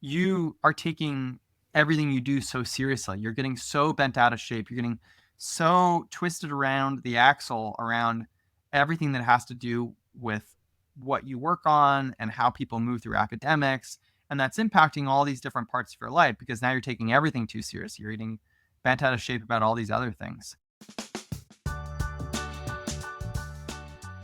you are taking everything you do so seriously. You're getting so bent out of shape. You're getting so twisted around the axle around everything that has to do with what you work on and how people move through academics. And that's impacting all these different parts of your life because now you're taking everything too seriously. You're getting bent out of shape about all these other things.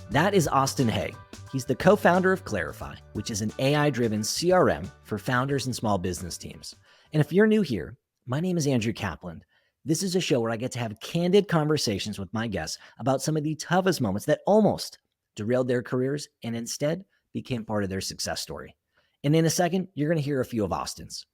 That is Austin Hay. He's the co-founder of Clarify, which is an AI-driven CRM for founders and small business teams. And if you're new here, my name is Andrew Kaplan. This is a show where I get to have candid conversations with my guests about some of the toughest moments that almost derailed their careers and instead became part of their success story. And in a second, you're going to hear a few of Austin's.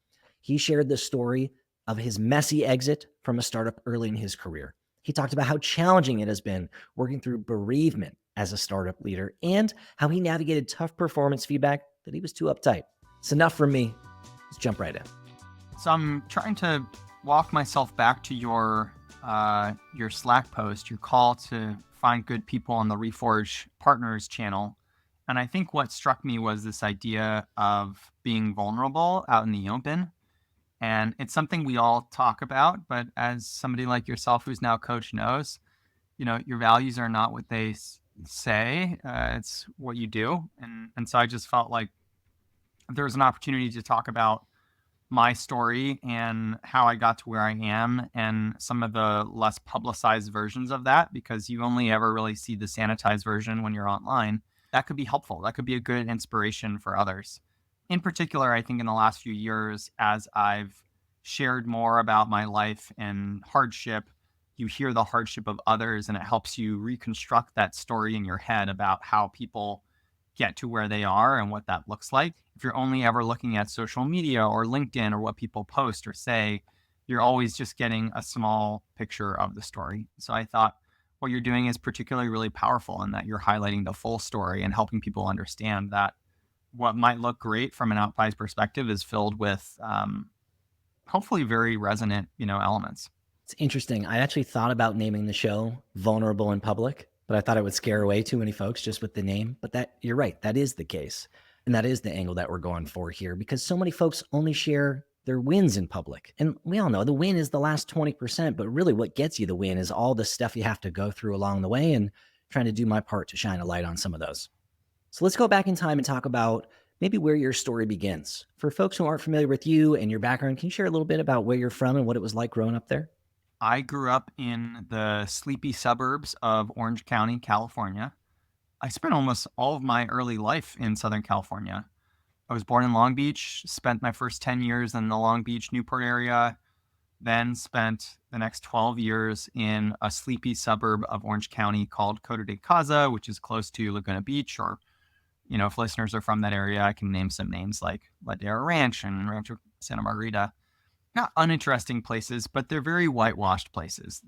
He shared the story of his messy exit from a startup early in his career. He talked about how challenging it has been working through bereavement as a startup leader and how he navigated tough performance feedback that he was too uptight. It's enough from me. Let's jump right in. So I'm trying to walk myself back to your Slack post, your call to find good people on the Reforge Partners channel. And I think what struck me was this idea of being vulnerable out in the open. And it's something we all talk about, but as somebody like yourself who's now a coach knows, your values are not what they say, it's what you do. And so I just felt like there was an opportunity to talk about my story and how I got to where I am and some of the less publicized versions of that, because you only ever really see the sanitized version when you're online. That could be helpful. That could be a good inspiration for others. In particular, I think in the last few years, as I've shared more about my life and hardship, you hear the hardship of others and it helps you reconstruct that story in your head about how people get to where they are and what that looks like. If you're only ever looking at social media or LinkedIn or what people post or say, you're always just getting a small picture of the story. So I thought what you're doing is particularly really powerful in that you're highlighting the full story and helping people understand that what might look great from an outside perspective is filled with hopefully very resonant, elements. It's interesting. I actually thought about naming the show Vulnerable in Public, but I thought it would scare away too many folks just with the name. But you're right, that is the case. And that is the angle that we're going for here because so many folks only share their wins in public. And we all know the win is the last 20%, but really what gets you the win is all the stuff you have to go through along the way, and trying to do my part to shine a light on some of those. So let's go back in time and talk about maybe where your story begins. For folks who aren't familiar with you and your background, can you share a little bit about where you're from and what it was like growing up there? I grew up in the sleepy suburbs of Orange County, California. I spent almost all of my early life in Southern California. I was born in Long Beach, spent my first 10 years in the Long Beach, Newport area, then spent the next 12 years in a sleepy suburb of Orange County called Coto de Caza, which is close to Laguna Beach. Or, if listeners are from that area, I can name some names like Ladera Ranch and Rancho Santa Margarita. Not uninteresting places, but they're very whitewashed places.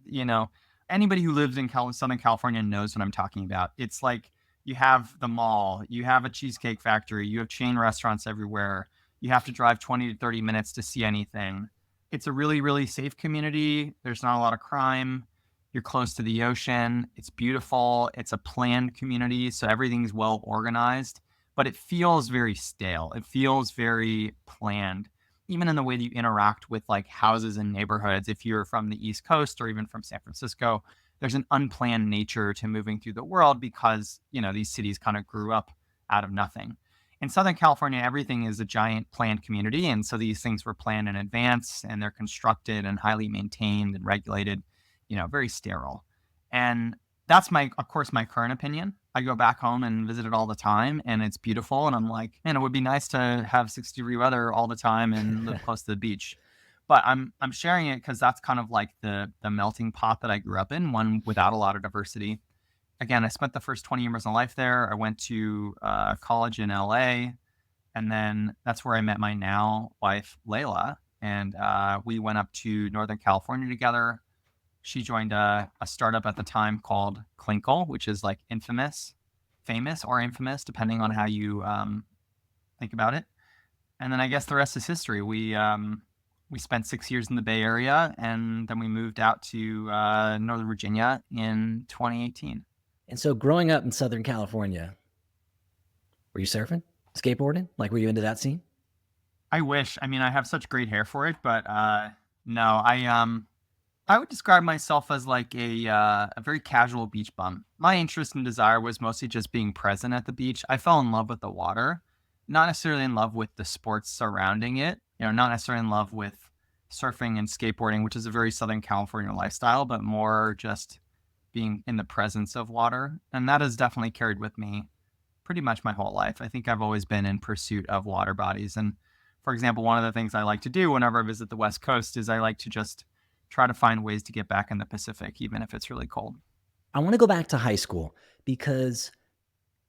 Anybody who lives in Southern California knows what I'm talking about. It's like you have the mall, you have a cheesecake factory, you have chain restaurants everywhere. You have to drive 20 to 30 minutes to see anything. It's a really, really safe community. There's not a lot of crime. You're close to the ocean. It's beautiful. It's a planned community, so everything's well organized, but it feels very stale. It feels very planned, even in the way that you interact with like houses and neighborhoods. If you're from the East Coast or even from San Francisco, there's an unplanned nature to moving through the world because, these cities kind of grew up out of nothing. In Southern California, everything is a giant planned community. And so these things were planned in advance and they're constructed and highly maintained and regulated, very sterile. And that's of course, my current opinion. I go back home and visit it all the time and it's beautiful. And I'm like, man, it would be nice to have 60-degree weather all the time and live close to the beach. But I'm sharing it because that's kind of like the melting pot that I grew up in, one without a lot of diversity. Again, I spent the first 20 years of my life there. I went to college in LA, and then that's where I met my now wife, Layla. And we went up to Northern California together. She joined a startup at the time called Klinkle, which is like famous or infamous, depending on how you think about it. And then I guess the rest is history. We spent 6 years in the Bay Area, and then we moved out to Northern Virginia in 2018. And so growing up in Southern California, were you surfing, skateboarding? Like, were you into that scene? I wish. I mean, I have such great hair for it, but no, I would describe myself as like a very casual beach bum. My interest and desire was mostly just being present at the beach. I fell in love with the water, not necessarily in love with the sports surrounding it. Not necessarily in love with surfing and skateboarding, which is a very Southern California lifestyle, but more just being in the presence of water. And that has definitely carried with me pretty much my whole life. I think I've always been in pursuit of water bodies. And for example, one of the things I like to do whenever I visit the West Coast is I like to just try to find ways to get back in the Pacific, even if it's really cold. I want to go back to high school because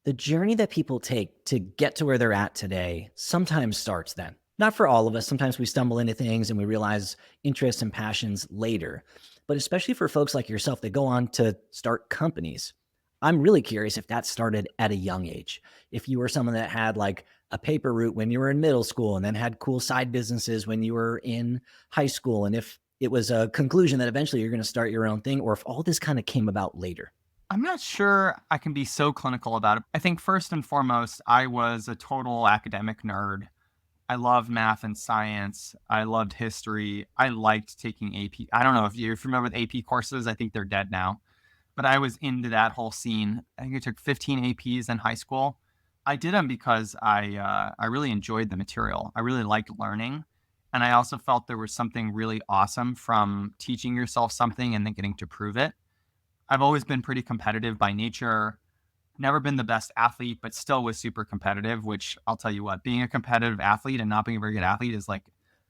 the journey that people take to get to where they're at today sometimes starts then. Not for all of us. Sometimes we stumble into things and we realize interests and passions later. But especially for folks like yourself that go on to start companies, I'm really curious if that started at a young age. If you were someone that had like a paper route when you were in middle school and then had cool side businesses when you were in high school, and if it was a conclusion that eventually you're going to start your own thing, or if all this kind of came about later. I'm not sure I can be so clinical about it. I think first and foremost, I was a total academic nerd. I loved math and science. I loved history. I liked taking AP. I don't know if you remember the AP courses. I think they're dead now, but I was into that whole scene. I think I took 15 APs in high school. I did them because I really enjoyed the material. I really liked learning, and I also felt there was something really awesome from teaching yourself something and then getting to prove it. I've always been pretty competitive by nature. Never been the best athlete, but still was super competitive, which I'll tell you what, being a competitive athlete and not being a very good athlete is like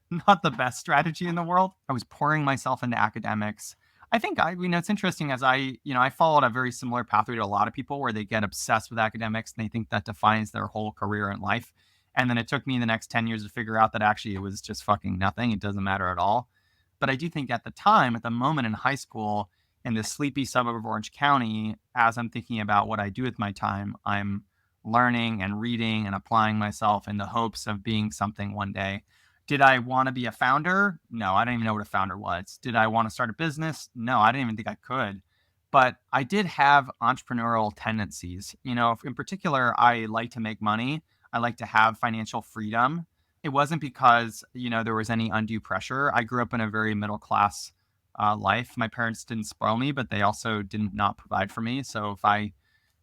not the best strategy in the world. I was pouring myself into academics. I think it's interesting as I followed a very similar pathway to a lot of people where they get obsessed with academics and they think that defines their whole career in life. And then it took me the next 10 years to figure out that actually it was just fucking nothing. It doesn't matter at all. But I do think at the time, at the moment in high school, in this sleepy suburb of Orange County, as I'm thinking about what I do with my time, I'm learning and reading and applying myself in the hopes of being something one day. Did I want to be a founder? No, I didn't even know what a founder was. Did I want to start a business? No, I didn't even think I could. But I did have entrepreneurial tendencies. In particular, I like to make money. I like to have financial freedom. It wasn't because, there was any undue pressure. I grew up in a very middle class life. My parents didn't spoil me, but they also didn't not provide for me. So if I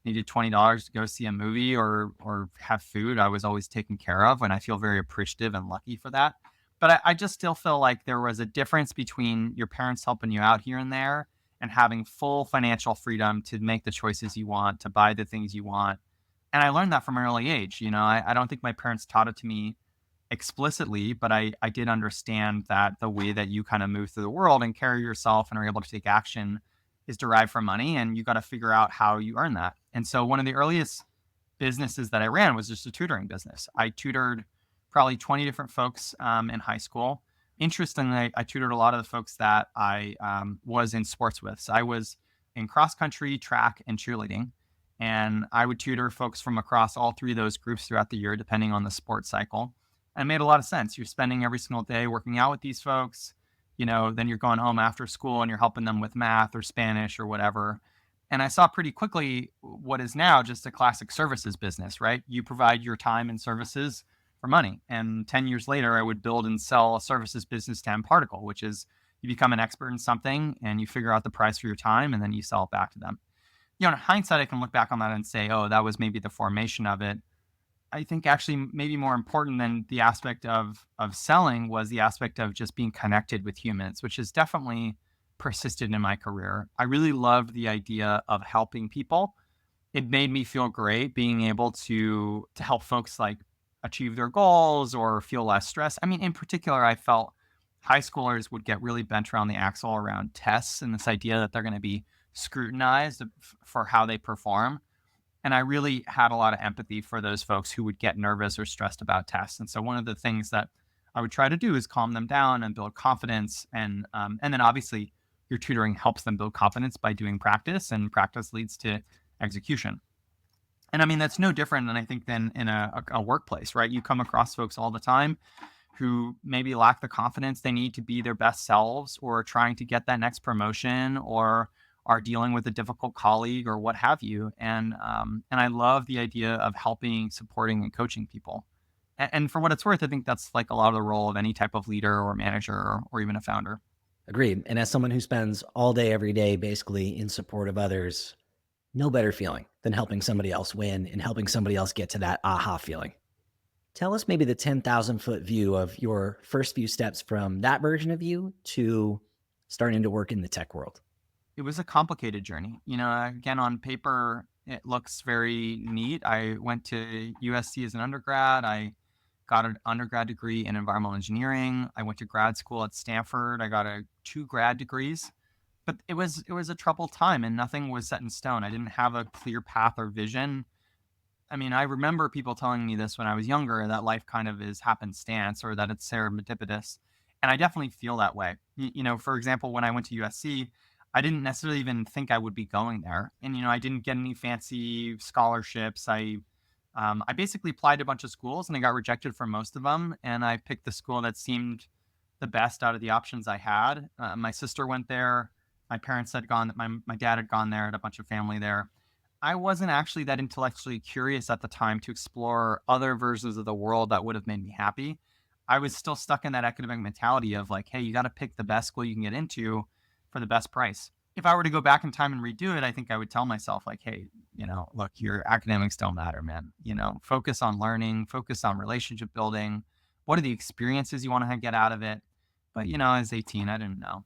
needed $20 to go see a movie or have food, I was always taken care of, and I feel very appreciative and lucky for that. But I just still feel like there was a difference between your parents helping you out here and there and having full financial freedom to make the choices you want, to buy the things you want. And I learned that from an early age. I don't think my parents taught it to me explicitly, but I did understand that the way that you kind of move through the world and carry yourself and are able to take action is derived from money, and you got to figure out how you earn that. And so one of the earliest businesses that I ran was just a tutoring business. I tutored probably 20 different folks in high school. Interestingly, I tutored a lot of the folks that I was in sports with. So I was in cross country, track, and cheerleading. And I would tutor folks from across all three of those groups throughout the year, depending on the sports cycle. And it made a lot of sense. You're spending every single day working out with these folks. Then you're going home after school and you're helping them with math or Spanish or whatever. And I saw pretty quickly what is now just a classic services business, right? You provide your time and services for money. And 10 years later, I would build and sell a services business to M Particle, which is you become an expert in something and you figure out the price for your time and then you sell it back to them. In hindsight, I can look back on that and say, oh, that was maybe the formation of it. I think actually maybe more important than the aspect of selling was the aspect of just being connected with humans, which has definitely persisted in my career. I really loved the idea of helping people. It made me feel great being able to help folks like achieve their goals or feel less stress. I mean, in particular, I felt high schoolers would get really bent around the axle around tests and this idea that they're going to be scrutinized for how they perform. And I really had a lot of empathy for those folks who would get nervous or stressed about tests. And so one of the things that I would try to do is calm them down and build confidence. And then obviously your tutoring helps them build confidence by doing practice, and practice leads to execution. And I mean, that's no different than I think than in a workplace, right? You come across folks all the time who maybe lack the confidence they need to be their best selves, or trying to get that next promotion, or are dealing with a difficult colleague or what have you. And I love the idea of helping, supporting, and coaching people. And for what it's worth, I think that's like a lot of the role of any type of leader or manager or even a founder. Agreed. And as someone who spends all day, every day, basically in support of others, no better feeling than helping somebody else win and helping somebody else get to that aha feeling. Tell us maybe the 10,000-foot view of your first few steps from that version of you to starting to work in the tech world. It was a complicated journey. Again, on paper, it looks very neat. I went to USC as an undergrad. I got an undergrad degree in environmental engineering. I went to grad school at Stanford. I got two grad degrees. But it was a troubled time and nothing was set in stone. I didn't have a clear path or vision. I mean, I remember people telling me this when I was younger, that life kind of is happenstance or that it's serendipitous. And I definitely feel that way. For example, when I went to USC, I didn't necessarily even think I would be going there. And, I didn't get any fancy scholarships. I basically applied to a bunch of schools and I got rejected from most of them. And I picked the school that seemed the best out of the options I had. My sister went there. My parents had gone, my dad had gone there, had a bunch of family there. I wasn't actually that intellectually curious at the time to explore other versions of the world that would have made me happy. I was still stuck in that academic mentality of like, hey, you got to pick the best school you can get into for the best price. If I were to go back in time and redo it, I think I would tell myself, like, hey, look, your academics don't matter, man. Focus on learning, focus on relationship building. What are the experiences you want to get out of it? But, I was 18, I didn't know.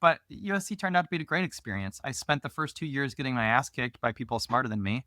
But USC turned out to be a great experience. I spent the first 2 years getting my ass kicked by people smarter than me.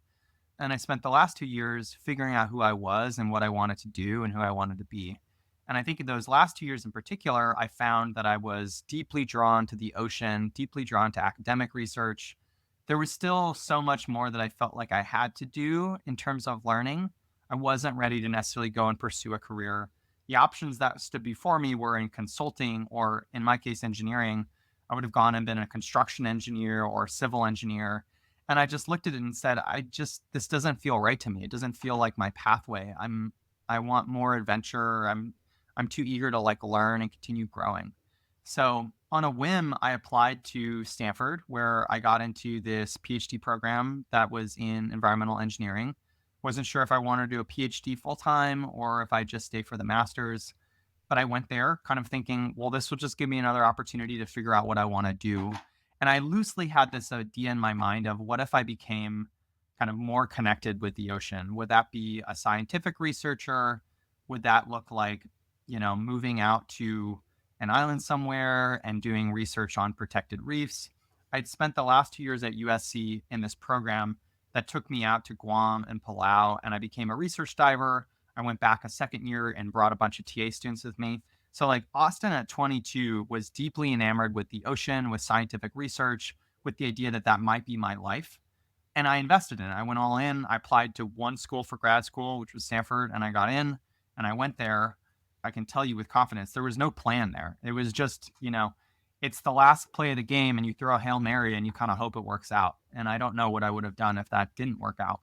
And I spent the last 2 years figuring out who I was and what I wanted to do and who I wanted to be. And I think in those last 2 years in particular, I found that I was deeply drawn to the ocean, deeply drawn to academic research. There was still so much more that I felt like I had to do in terms of learning. I wasn't ready to necessarily go and pursue a career. The options that stood before me were in consulting or, in my case, engineering. I would have gone and been a construction engineer or civil engineer. And I just looked at it and said, this doesn't feel right to me. It doesn't feel like my pathway. I want more adventure. I'm too eager to like learn and continue growing. So on a whim, I applied to Stanford, where I got into this PhD program that was in environmental engineering. Wasn't sure if I wanted to do a PhD full time or if I just stay for the master's. But I went there kind of thinking, well, this will just give me another opportunity to figure out what I want to do. And I loosely had this idea in my mind of what if I became kind of more connected with the ocean? Would that be a scientific researcher? Would that look like, moving out to an island somewhere and doing research on protected reefs? I'd spent the last 2 years at USC in this program that took me out to Guam and Palau, and I became a research diver. I went back a second year and brought a bunch of TA students with me. So, like, Austin at 22 was deeply enamored with the ocean, with scientific research, with the idea that that might be my life. And I invested in it. I went all in. I applied to one school for grad school, which was Stanford, and I got in and I went there. I can tell you with confidence, there was no plan there. It was just, it's the last play of the game and you throw a Hail Mary and you kind of hope it works out. And I don't know what I would have done if that didn't work out.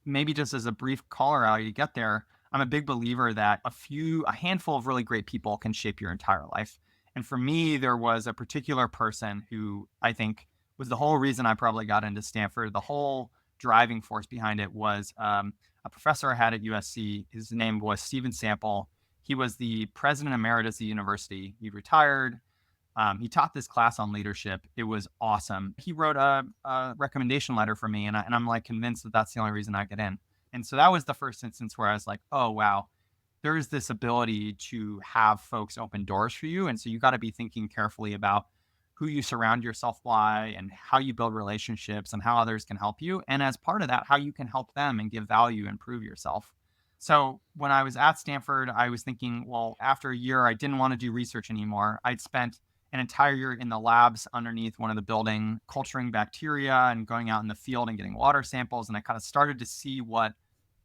Maybe just as a brief caller out, you get there. I'm a big believer that a handful of really great people can shape your entire life. And for me, there was a particular person who I think was the whole reason I probably got into Stanford. The whole driving force behind it was a professor I had at USC. His name was Stephen Sample. He was the president emeritus of the university. He retired. He taught this class on leadership. It was awesome. He wrote a recommendation letter for me, and I'm like convinced that that's the only reason I get in. And so that was the first instance where I was like, oh, wow, there is this ability to have folks open doors for you. And so you got to be thinking carefully about who you surround yourself by and how you build relationships and how others can help you. And as part of that, how you can help them and give value and prove yourself. So when I was at Stanford, I was thinking, well, after a year, I didn't want to do research anymore. I'd spent an entire year in the labs underneath one of the building, culturing bacteria and going out in the field and getting water samples. And I kind of started to see what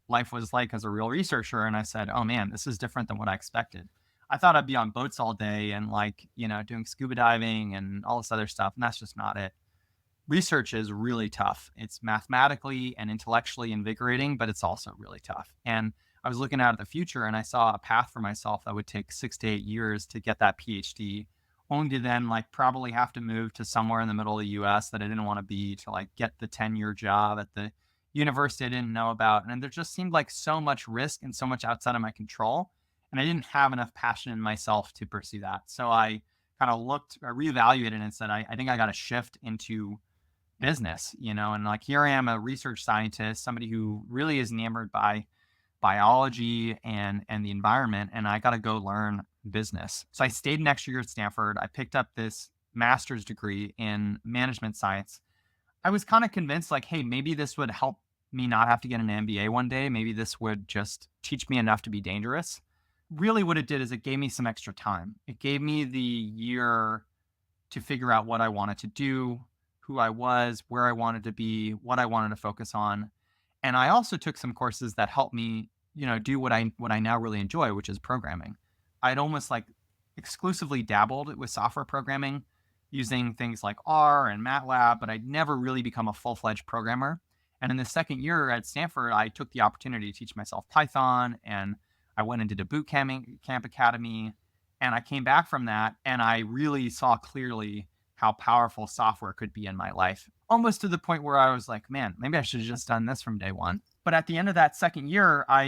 life was like as a real researcher. And I said, oh man, this is different than what I expected. I thought I'd be on boats all day and like, doing scuba diving and all this other stuff. And that's just not it. Research is really tough. It's mathematically and intellectually invigorating, but it's also really tough. And I was looking out at the future and I saw a path for myself that would take 6 to 8 years to get that PhD, only to then like probably have to move to somewhere in the middle of the US that I didn't want to be to like get the 10-year job at the university I didn't know about. And there just seemed like so much risk and so much outside of my control. And I didn't have enough passion in myself to pursue that. So I kind of I reevaluated and said, I think I got to shift into business, and like here I am, a research scientist, somebody who really is enamored by biology and the environment, and I got to go learn business. So I stayed an extra year at Stanford. I picked up this master's degree in management science. I was kind of convinced, like, hey, maybe this would help me not have to get an MBA one day. Maybe this would just teach me enough to be dangerous. Really, what it did is it gave me some extra time. It gave me the year to figure out what I wanted to do, who I was, where I wanted to be, what I wanted to focus on. And I also took some courses that helped me, do what I now really enjoy, which is programming. I'd almost like exclusively dabbled with software programming using things like R and MATLAB, but I'd never really become a full-fledged programmer. And in the second year at Stanford, I took the opportunity to teach myself Python, and I went and did a camp academy, and I came back from that and I really saw clearly how powerful software could be in my life, almost to the point where I was like, man, maybe I should have just done this from day one. But at the end of that second year, I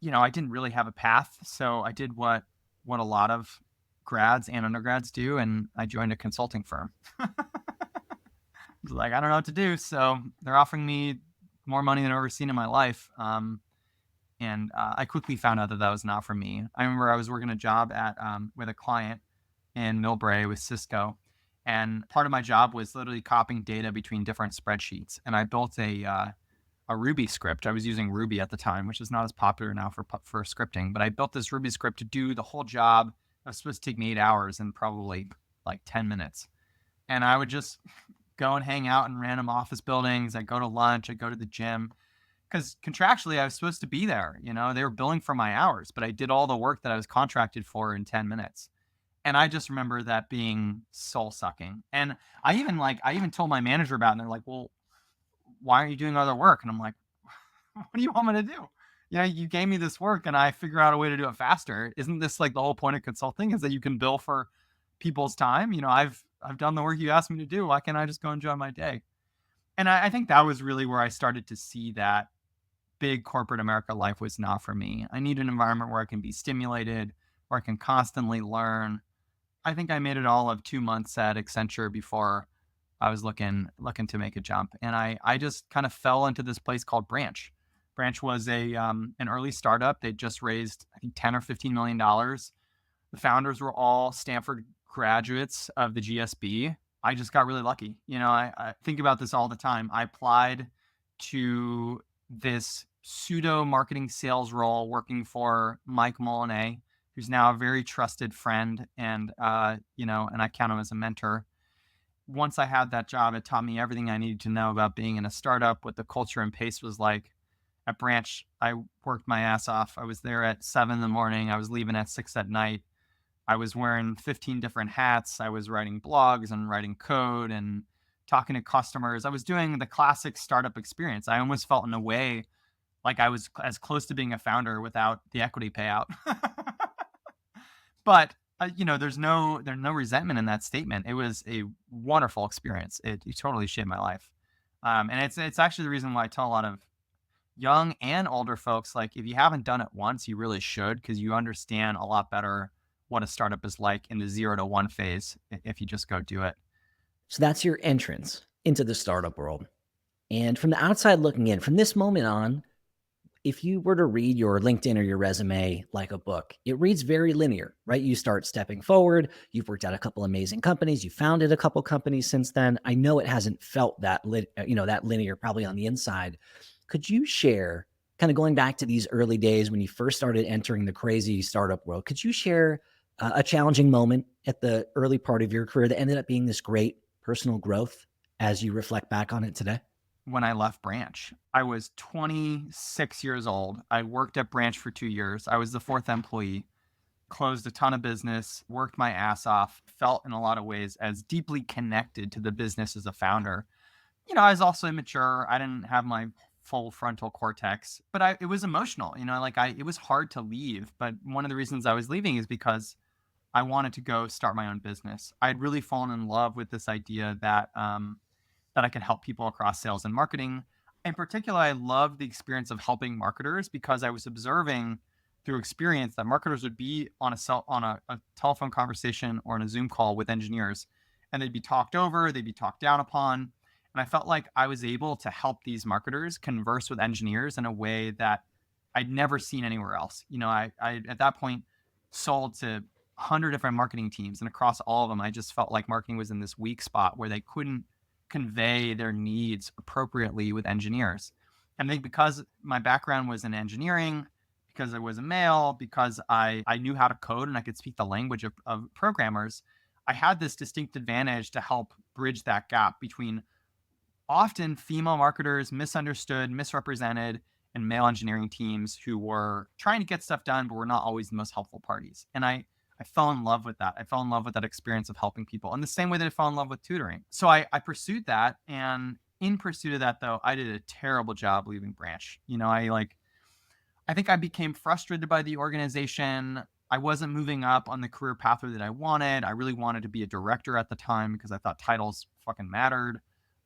didn't really have a path. So I did what a lot of grads and undergrads do, and I joined a consulting firm. It's like, I don't know what to do. So they're offering me more money than I've ever seen in my life. And I quickly found out that that was not for me. I remember I was working a job at with a client in Millbrae with Cisco, and part of my job was literally copying data between different spreadsheets. And I built a Ruby script. I was using Ruby at the time, which is not as popular now for scripting. But I built this Ruby script to do the whole job. It was supposed to take me 8 hours and probably like 10 minutes. And I would just go and hang out in random office buildings. I'd go to lunch. I'd go to the gym because contractually I was supposed to be there. They were billing for my hours, but I did all the work that I was contracted for in 10 minutes. And I just remember that being soul sucking. And I even told my manager about it, and they're like, well, why aren't you doing other work? And I'm like, what do you want me to do? You gave me this work and I figure out a way to do it faster. Isn't this like the whole point of consulting, is that you can bill for people's time? I've done the work you asked me to do. Why can't I just go enjoy my day? And I think that was really where I started to see that big corporate America life was not for me. I need an environment where I can be stimulated, where I can constantly learn. I think I made it all of 2 months at Accenture before I was looking to make a jump. And I just kind of fell into this place called Branch. Branch was an early startup. They just raised, I think, 10 or $15 million. The founders were all Stanford graduates of the GSB. I just got really lucky. I think about this all the time. I applied to this pseudo marketing sales role working for Mike Molinay, who's now a very trusted friend, and and I count him as a mentor. Once I had that job, it taught me everything I needed to know about being in a startup, what the culture and pace was like. At Branch, I worked my ass off. I was there at 7 in the morning. I was leaving at 6 at night. I was wearing 15 different hats. I was writing blogs and writing code and talking to customers. I was doing the classic startup experience. I almost felt in a way like I was as close to being a founder without the equity payout. But there's no resentment in that statement. It was a wonderful experience. It totally shaped my life. And it's actually the reason why I tell a lot of young and older folks, like, if you haven't done it once, you really should, because you understand a lot better what a startup is like in the 0 to 1 phase if you just go do it. So that's your entrance into the startup world. And from the outside looking in, from this moment on, if you were to read your LinkedIn or your resume like a book, it reads very linear, right? You start stepping forward. You've worked at a couple amazing companies. You founded a couple companies since then. I know it hasn't felt that linear probably on the inside. Could you share, kind of going back to these early days when you first started entering the crazy startup world, could you share a challenging moment at the early part of your career that ended up being this great personal growth as you reflect back on it today? When I left Branch, I was 26 years old. I worked at Branch for 2 years. I was the fourth employee, closed a ton of business, worked my ass off, felt in a lot of ways as deeply connected to the business as a founder. I was also immature. I didn't have my full frontal cortex, but it was emotional. It was hard to leave. But one of the reasons I was leaving is because I wanted to go start my own business. I'd really fallen in love with this idea that I could help people across sales and marketing. In particular, I loved the experience of helping marketers because I was observing through experience that marketers would be on a telephone conversation or in a Zoom call with engineers, and they'd be talked over, they'd be talked down upon. And I felt like I was able to help these marketers converse with engineers in a way that I'd never seen anywhere else. I at that point sold to 100 different marketing teams, and across all of them, I just felt like marketing was in this weak spot where they couldn't convey their needs appropriately with engineers. And I think because my background was in engineering, because I was a male, because I knew how to code and I could speak the language of programmers, I had this distinct advantage to help bridge that gap between often female marketers, misunderstood, misrepresented, and male engineering teams who were trying to get stuff done, but were not always the most helpful parties. And I fell in love with that. I fell in love with that experience of helping people in the same way that I fell in love with tutoring. So I pursued that. And in pursuit of that, though, I did a terrible job leaving Branch. I think I became frustrated by the organization. I wasn't moving up on the career pathway that I wanted. I really wanted to be a director at the time because I thought titles fucking mattered.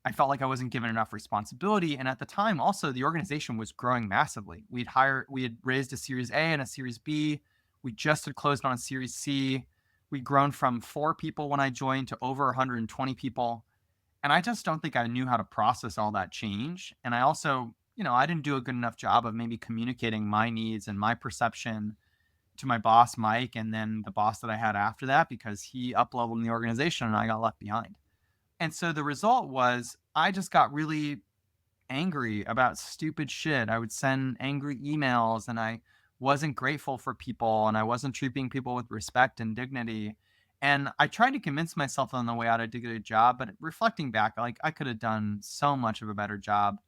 I felt like I wasn't given enough responsibility. And at the time, also, the organization was growing massively. We had raised a Series A and a Series B. We just had closed on a Series C. We'd grown from 4 people when I joined to over 120 people. And I just don't think I knew how to process all that change. And I also, I didn't do a good enough job of maybe communicating my needs and my perception to my boss, Mike, and then the boss that I had after that, because he up leveled in the organization and I got left behind. And so the result was I just got really angry about stupid shit. I would send angry emails and I wasn't grateful for people and I wasn't treating people with respect and dignity. And I tried to convince myself on the way out I did a good job, but reflecting back, like I could have done so much of a better job.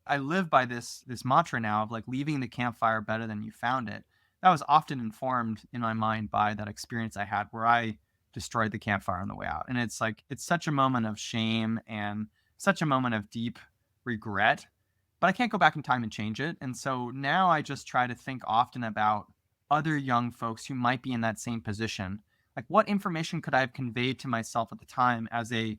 I live by this mantra now of like leaving the campfire better than you found it. That was often informed in my mind by that experience I had where I destroyed the campfire on the way out. And it's like it's such a moment of shame and such a moment of deep regret, but I can't go back in time and change it. And so now I just try to think often about other young folks who might be in that same position. Like, what information could I have conveyed to myself at the time as a,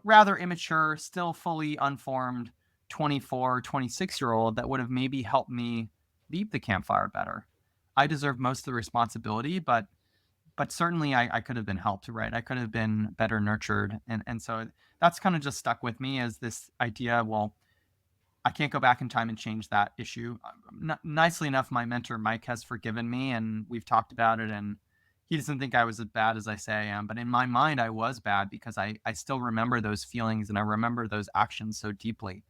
rather immature, still fully unformed 24, 26 year old that would have maybe helped me leave the campfire better? I deserve most of the responsibility, but certainly I could have been helped, right? I could have been better nurtured. And so that's kind of just stuck with me as this idea, well, I can't go back in time and change that issue. Nicely enough, my mentor, Mike, has forgiven me and we've talked about it. And he doesn't think I was as bad as I say I am. But in my mind, I was bad because I still remember those feelings and I remember those actions so deeply.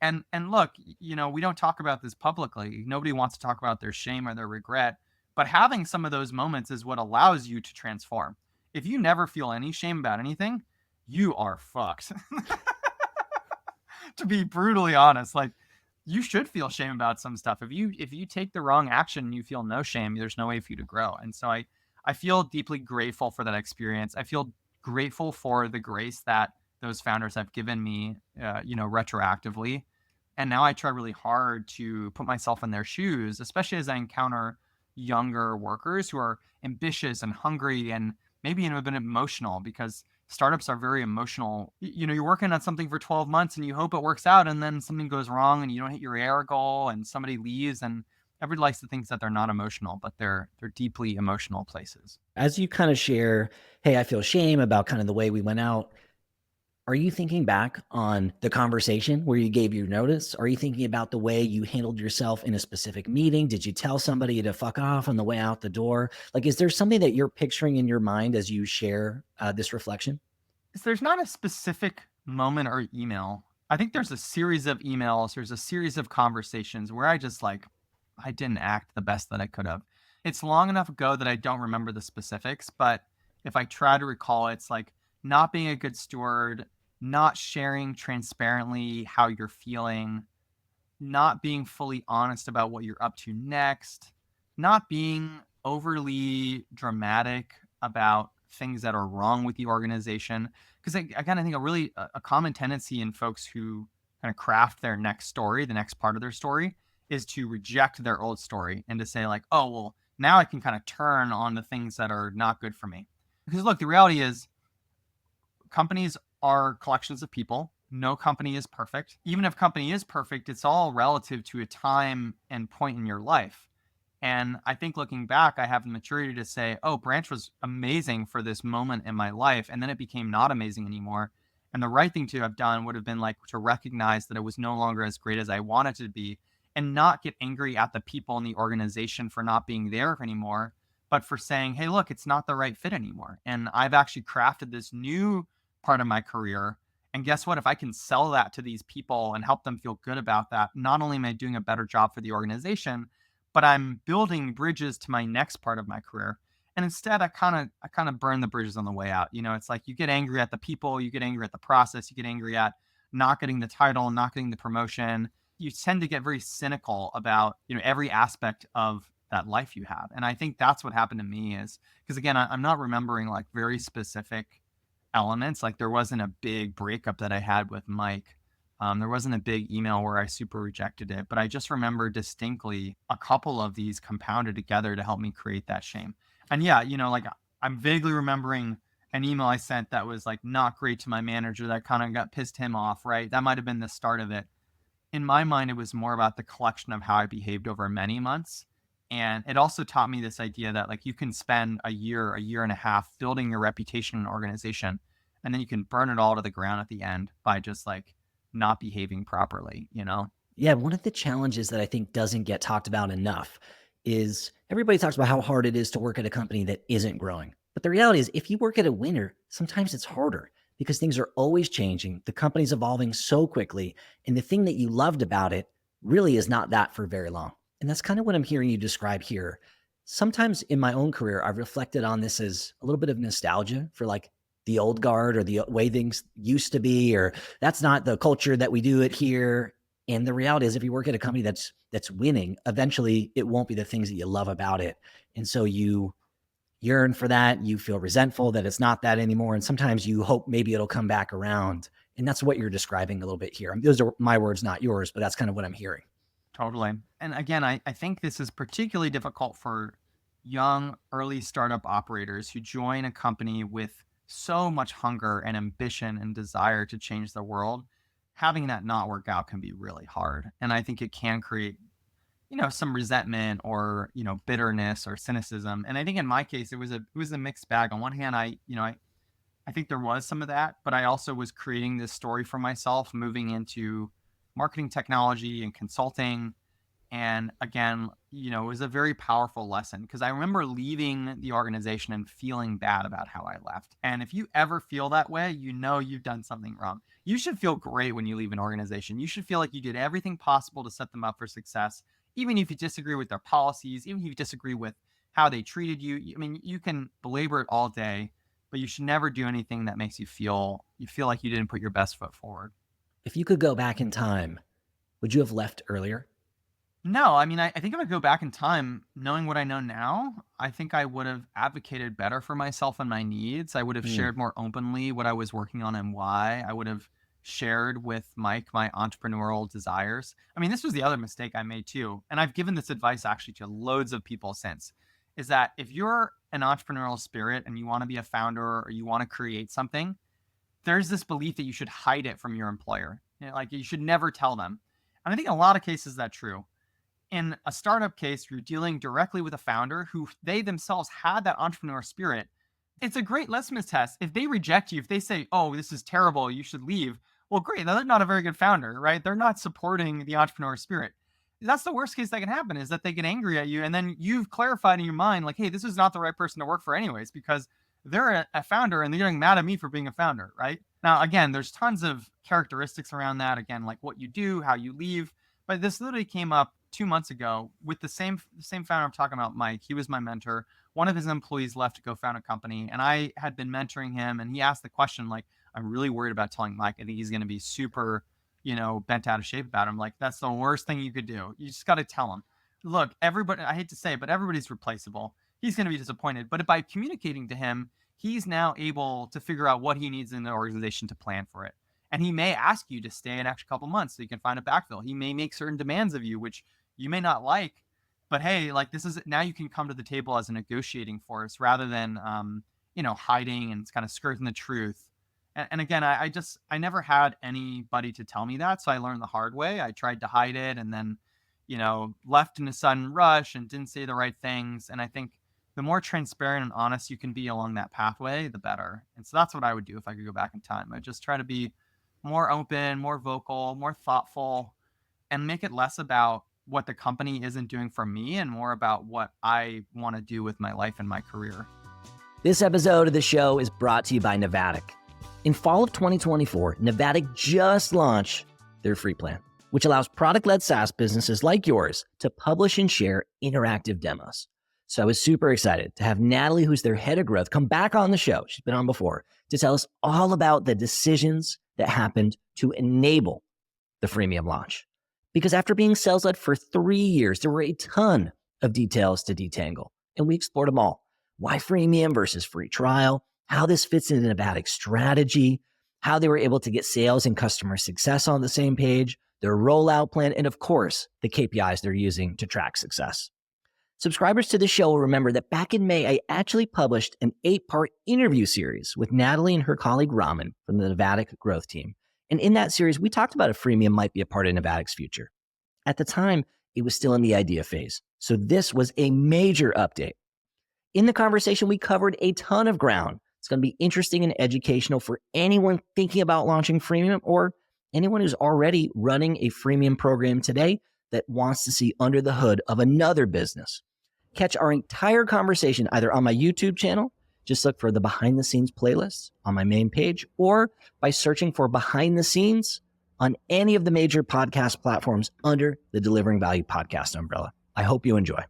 And look, we don't talk about this publicly. Nobody wants to talk about their shame or their regret, but having some of those moments is what allows you to transform. If you never feel any shame about anything, you are fucked. To be brutally honest, like you should feel shame about some stuff. If you take the wrong action and you feel no shame, there's no way for you to grow. And so I feel deeply grateful for that experience. I feel grateful for the grace that those founders have given me, retroactively. And now I try really hard to put myself in their shoes, especially as I encounter younger workers who are ambitious and hungry and maybe even a bit emotional, because startups are very emotional. You're working on something for 12 months and you hope it works out, and then something goes wrong and you don't hit your AR goal and somebody leaves, and everybody likes to think that they're not emotional, but they're deeply emotional places. As you kind of share, hey, I feel shame about kind of the way we went out. Are you thinking back on the conversation where you gave your notice? Are you thinking about the way you handled yourself in a specific meeting? Did you tell somebody to fuck off on the way out the door? Like, is there something that you're picturing in your mind as you share this reflection? There's not a specific moment or email. I think there's a series of emails, there's a series of conversations where I didn't act the best that I could have. It's long enough ago that I don't remember the specifics, but if I try to recall, it's like not being a good steward, not sharing transparently how you're feeling, not being fully honest about what you're up to next, not being overly dramatic about things that are wrong with the organization. Because again, I think a common tendency in folks who kind of craft their next story, the next part of their story, is to reject their old story and to say like, oh, well, now I can kind of turn on the things that are not good for me. Because look, the reality is companies are collections of people. no company is perfect. Even if company is perfect, it's all relative to a time and point in your life. And I think looking back, I have the maturity to say, oh, Branch was amazing for this moment in my life. And then it became not amazing anymore. And the right thing to have done would have been like to recognize that it was no longer as great as I wanted it to be and not get angry at the people in the organization for not being there anymore, but for saying, hey, look, it's not the right fit anymore. And I've actually crafted this new part of my career. And guess what? If I can sell that to these people and help them feel good about that, not only am I doing a better job for the organization, but I'm building bridges to my next part of my career. And instead, I kind of burn the bridges on the way out. It's like you get angry at the people, you get angry at the process, you get angry at not getting the title, not getting the promotion. You tend to get very cynical about every aspect of that life you have. And I think that's what happened to me is because again, I'm not remembering like very specific elements. Like there wasn't a big breakup that I had with Mike. There wasn't a big email where I super rejected it, but I just remember distinctly a couple of these compounded together to help me create that shame. And yeah, like I'm vaguely remembering an email I sent that was like not great to my manager that kind of got pissed him off, right? That might have been the start of it. In my mind, it was more about the collection of how I behaved over many months. And it also taught me this idea that like you can spend a year and a half building your reputation in an organization, and then you can burn it all to the ground at the end by just like not behaving properly. Yeah, one of the challenges that I think doesn't get talked about enough is everybody talks about how hard it is to work at a company that isn't growing. But the reality is, if you work at a winner, sometimes it's harder because things are always changing. The company's evolving so quickly. And the thing that you loved about it really is not that for very long. And that's kind of what I'm hearing you describe here. Sometimes in my own career, I've reflected on this as a little bit of nostalgia for like the old guard or the way things used to be, or that's not the culture that we do it here. And the reality is if you work at a company that's winning, eventually it won't be the things that you love about it. And so you yearn for that, you feel resentful that it's not that anymore. And sometimes you hope maybe it'll come back around. And that's what you're describing a little bit here. Those are my words, not yours, but that's kind of what I'm hearing. Totally. And again, I think this is particularly difficult for young, early startup operators who join a company with so much hunger and ambition and desire to change the world. Having that not work out can be really hard. And I think it can create, some resentment or, bitterness or cynicism. And I think in my case, it was a mixed bag. On one hand, I think there was some of that, but I also was creating this story for myself, moving into marketing technology and consulting. And again, it was a very powerful lesson because I remember leaving the organization and feeling bad about how I left. And if you ever feel that way, you've done something wrong. You should feel great when you leave an organization. You should feel like you did everything possible to set them up for success, even if you disagree with their policies, even if you disagree with how they treated you. I mean, you can belabor it all day, but you should never do anything that makes you feel like you didn't put your best foot forward. If you could go back in time, would you have left earlier? No, I mean, I think if I go back in time, knowing what I know now, I think I would have advocated better for myself and my needs. I would have Mm. shared more openly what I was working on and why. I would have shared with Mike my entrepreneurial desires. I mean, this was the other mistake I made too. And I've given this advice actually to loads of people since is that if you're an entrepreneurial spirit and you want to be a founder or you want to create something, there's this belief that you should hide it from your employer. Like you should never tell them. And I think in a lot of cases that's true. In a startup case, you're dealing directly with a founder who they themselves had that entrepreneur spirit. It's a great litmus test. If they reject you, if they say, oh, this is terrible, you should leave, well, great. They're not a very good founder, right? They're not supporting the entrepreneur spirit. That's the worst case that can happen is that they get angry at you. And then you've clarified in your mind, like, hey, this is not the right person to work for, anyways, because they're a founder and they're getting mad at me for being a founder, right? Now, again, there's tons of characteristics around that. Again, like what you do, how you leave. But this literally came up 2 months ago with the same founder I'm talking about, Mike. He was my mentor. One of his employees left to go found a company, and I had been mentoring him. And he asked the question, like, I'm really worried about telling Mike. I think he's going to be super, bent out of shape about him. Like, that's the worst thing you could do. You just got to tell him, look, everybody. I hate to say it, but everybody's replaceable. He's going to be disappointed. But by communicating to him, he's now able to figure out what he needs in the organization to plan for it. And he may ask you to stay an extra couple months so you can find a backfill. He may make certain demands of you, which you may not like, but hey, like this is now you can come to the table as a negotiating force rather than hiding and kind of skirting the truth. And again, I never had anybody to tell me that. So I learned the hard way. I tried to hide it and then, left in a sudden rush and didn't say the right things. And I think the more transparent and honest you can be along that pathway, the better. And so that's what I would do if I could go back in time. I just try to be more open, more vocal, more thoughtful, and make it less about what the company isn't doing for me and more about what I want to do with my life and my career. This episode of the show is brought to you by Navattic. In fall of 2024, Navattic just launched their free plan, which allows product-led SaaS businesses like yours to publish and share interactive demos. So I was super excited to have Natalie, who's their head of growth, come back on the show. She's been on before to tell us all about the decisions that happened to enable the freemium launch. Because after being sales-led for 3 years, there were a ton of details to detangle, and we explored them all. Why freemium versus free trial, how this fits into Navattic's strategy, how they were able to get sales and customer success on the same page, their rollout plan, and of course, the KPIs they're using to track success. Subscribers to the show will remember that back in May, I actually published an 8-part interview series with Natalie and her colleague Raman from the Navattic growth team. And in that series, we talked about if freemium might be a part of Navattic's future. At the time, it was still in the idea phase. So this was a major update. In the conversation, we covered a ton of ground. It's going to be interesting and educational for anyone thinking about launching freemium or anyone who's already running a freemium program today that wants to see under the hood of another business. Catch our entire conversation either on my YouTube channel, just look for the behind the scenes playlist on my main page, or by searching for behind the scenes on any of the major podcast platforms under the Delivering Value podcast umbrella. I hope you enjoy.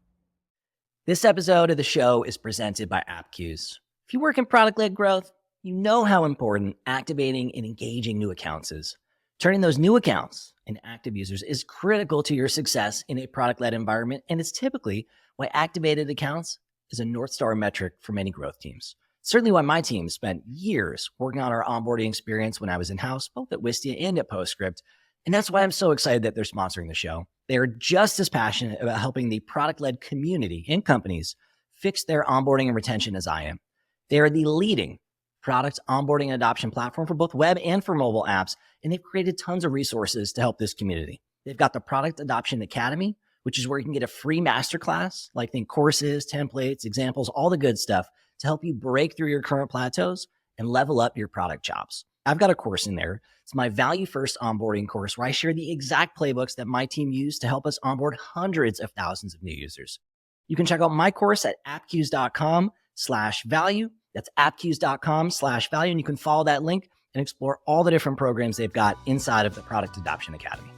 This episode of the show is presented by Appcues. If you work in product-led growth, you know how important activating and engaging new accounts is. Turning those new accounts into active users is critical to your success in a product-led environment, and it's typically why activated accounts is a North Star metric for many growth teams. Certainly why my team spent years working on our onboarding experience when I was in-house, both at Wistia and at Postscript. And that's why I'm so excited that they're sponsoring the show. They are just as passionate about helping the product-led community and companies fix their onboarding and retention as I am. They are the leading product onboarding and adoption platform for both web and for mobile apps, and they've created tons of resources to help this community. They've got the Product Adoption Academy, which is where you can get a free masterclass, like think courses, templates, examples, all the good stuff to help you break through your current plateaus and level up your product chops. I've got a course in there. It's my Value First onboarding course where I share the exact playbooks that my team used to help us onboard hundreds of thousands of new users. You can check out my course at appcues.com/value. That's appcues.com/value. And you can follow that link and explore all the different programs they've got inside of the Product Adoption Academy.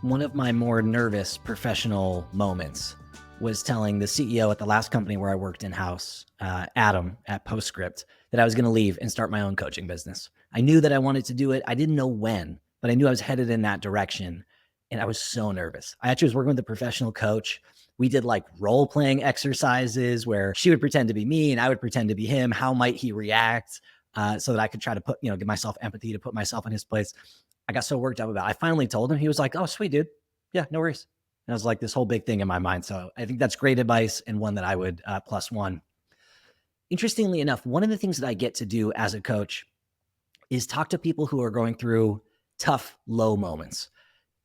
One of my more nervous professional moments was telling the CEO at the last company where I worked in-house, Adam at Postscript, that I was going to leave and start my own coaching business. I knew that I wanted to do it. I didn't know when, but I knew I was headed in that direction. And I was so nervous. I actually was working with a professional coach. We did like role-playing exercises where she would pretend to be me and I would pretend to be him. How might he react? So that I could try to give myself empathy to put myself in his place. I got so worked up about it. I finally told him. He was like, "Oh, sweet, dude. Yeah, no worries." And I was like this whole big thing in my mind. So I think that's great advice and one that I would +1. Interestingly enough, one of the things that I get to do as a coach is talk to people who are going through tough, low moments.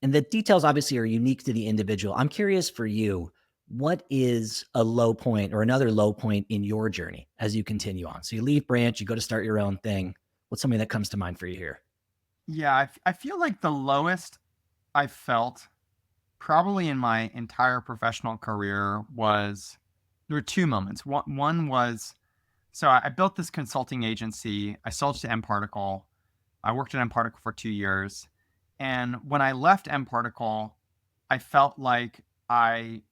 And the details obviously are unique to the individual. I'm curious for you, what is a low point or another low point in your journey as you continue on? So you leave Branch, you go to start your own thing. What's something that comes to mind for you here? Yeah, I feel like the lowest I felt probably in my entire professional career was there were two moments. One was so I built this consulting agency. I sold to mParticle. I worked at mParticle for 2 years. And when I left mParticle, I felt like I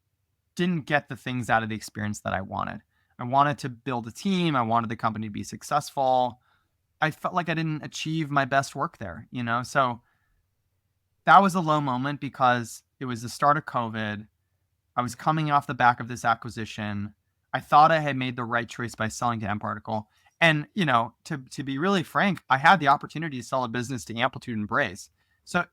didn't get the things out of the experience that I wanted. I wanted to build a team. I wanted the company to be successful. I felt like I didn't achieve my best work there, So that was a low moment because it was the start of COVID. I was coming off the back of this acquisition. I thought I had made the right choice by selling to mParticle. And, to be really frank, I had the opportunity to sell a business to Amplitude and Braze. So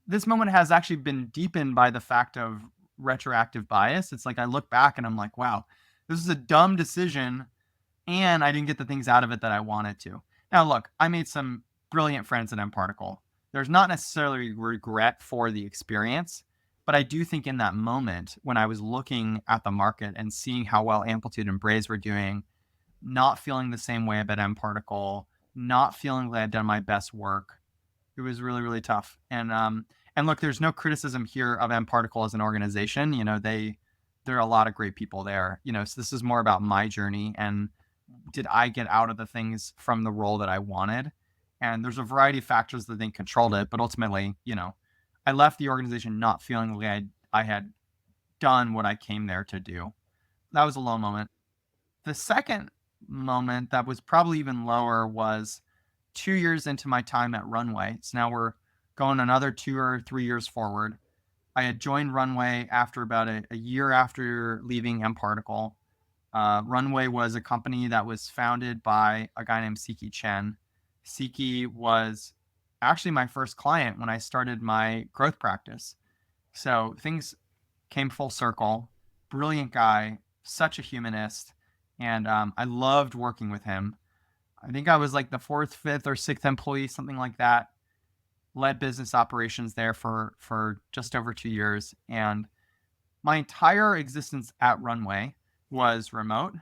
this moment has actually been deepened by the fact of retroactive bias. It's like I look back and I'm like, wow, this is a dumb decision and I didn't get the things out of it that I wanted to. Now, look, I made some brilliant friends at mParticle. There's not necessarily regret for the experience, but I do think in that moment when I was looking at the market and seeing how well Amplitude and Braze were doing, not feeling the same way about mParticle, not feeling that I'd done my best work, it was really, really tough. And look, there's no criticism here of mParticle as an organization. There are a lot of great people there. So this is more about my journey and did I get out of the things from the role that I wanted? And there's a variety of factors that I think controlled it, but ultimately, I left the organization not feeling like I had done what I came there to do. That was a low moment. The second moment that was probably even lower was 2 years into my time at Runway. So now we're going another 2 or 3 years forward. I had joined Runway after about a year after leaving mParticle. Runway was a company that was founded by a guy named Siki Chen. Siki was actually my first client when I started my growth practice. So things came full circle. Brilliant guy, such a humanist. And I loved working with him. I think I was like the fourth, fifth, or sixth employee, something like that. Led business operations there for just over 2 years. And my entire existence at Runway was remote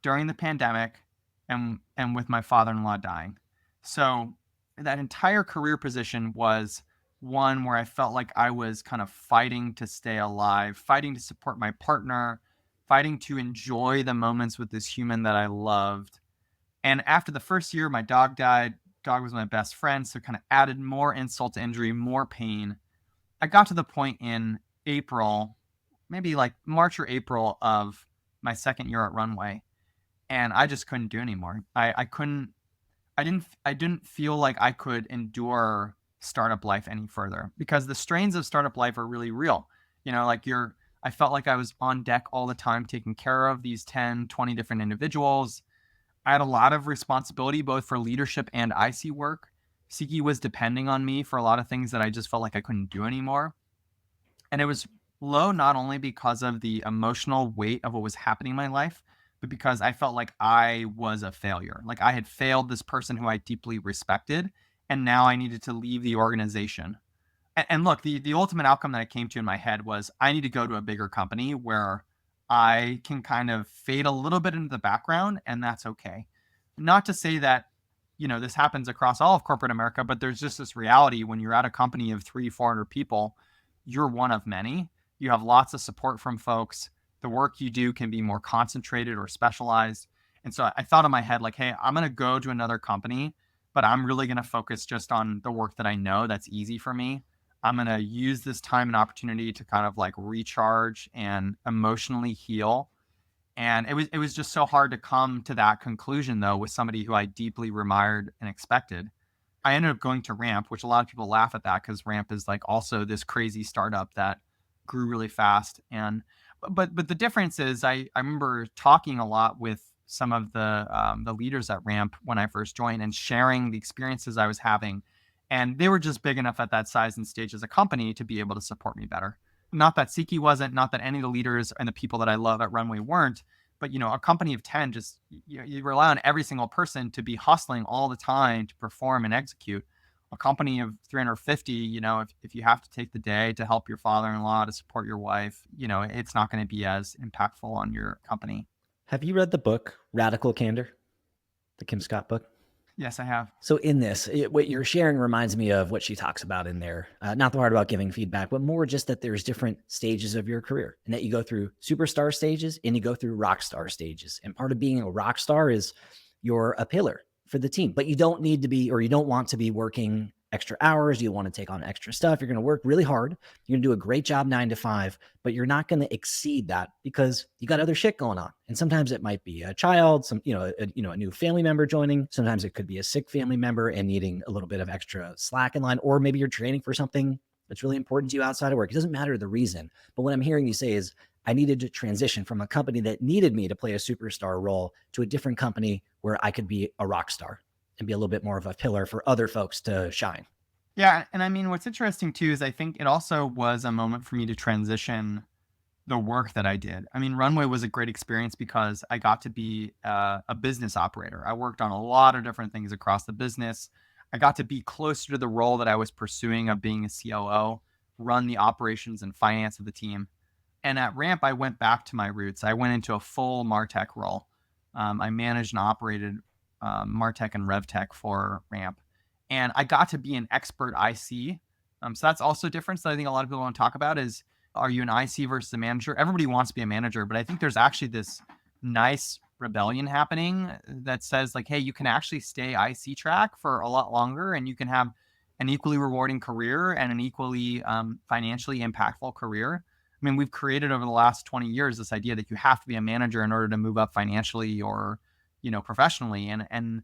during the pandemic and with my father-in-law dying. So that entire career position was one where I felt like I was kind of fighting to stay alive, fighting to support my partner, fighting to enjoy the moments with this human that I loved. And after the first year, my dog died. Dog was my best friend, so kind of added more insult to injury, more pain. I got to the point in April, maybe like March or April of my second year at Runway, and I just couldn't do anymore. I couldn't. I didn't feel like I could endure startup life any further because the strains of startup life are really real. Like I felt like I was on deck all the time taking care of these 10, 20 different individuals. I had a lot of responsibility both for leadership and IC work. Siki was depending on me for a lot of things that I just felt like I couldn't do anymore. And it was low not only because of the emotional weight of what was happening in my life, but because I felt like I was a failure. Like I had failed this person who I deeply respected, and now I needed to leave the organization. And look, the ultimate outcome that I came to in my head was I need to go to a bigger company where I can kind of fade a little bit into the background, and that's okay. Not to say that, this happens across all of corporate America, but there's just this reality when you're at a company of 400 people, you're one of many. You have lots of support from folks. The work you do can be more concentrated or specialized. And so I thought in my head, like, hey, I'm going to go to another company, but I'm really going to focus just on the work that I know that's easy for me. I'm going to use this time and opportunity to kind of like recharge and emotionally heal. And it was just so hard to come to that conclusion though with somebody who I deeply admired and expected. I ended up going to Ramp, which a lot of people laugh at that because Ramp is like also this crazy startup that grew really fast. And but the difference is I remember talking a lot with some of the leaders at Ramp when I first joined and sharing the experiences I was having, and they were just big enough at that size and stage as a company to be able to support me better. Not that Siki wasn't, not that any of the leaders and the people that I love at Runway weren't, but a company of 10 just you rely on every single person to be hustling all the time to perform and execute. A company of 350, if you have to take the day to help your father-in-law, to support your wife, it's not going to be as impactful on your company. Have you read the book Radical Candor, the Kim Scott book? Yes, I have. So in this, what you're sharing reminds me of what she talks about in there. Not the part about giving feedback, but more just that there's different stages of your career and that you go through superstar stages and you go through rock star stages. And part of being a rock star is you're a pillar for the team, but you don't need to be, or you don't want to be working extra hours. You want to take on extra stuff. You're going to work really hard. You're going to do a great job 9 to 5, but you're not going to exceed that because you got other shit going on. And sometimes it might be a child, a new family member joining. Sometimes it could be a sick family member and needing a little bit of extra slack in line, or maybe you're training for something that's really important to you outside of work. It doesn't matter the reason, but what I'm hearing you say is I needed to transition from a company that needed me to play a superstar role to a different company where I could be a rock star and be a little bit more of a pillar for other folks to shine. Yeah, and I mean, what's interesting too is I think it also was a moment for me to transition the work that I did. I mean, Runway was a great experience because I got to be a business operator. I worked on a lot of different things across the business. I got to be closer to the role that I was pursuing of being a COO, run the operations and finance of the team. And at Ramp, I went back to my roots. I went into a full Martech role. I managed and operated Martech and RevTech for Ramp. And I got to be an expert IC. So that's also a difference that I think a lot of people want to talk about is, are you an IC versus a manager? Everybody wants to be a manager, but I think there's actually this nice rebellion happening that says like, hey, you can actually stay IC track for a lot longer and you can have an equally rewarding career and an equally financially impactful career. I mean, we've created over the last 20 years this idea that you have to be a manager in order to move up financially or, professionally. And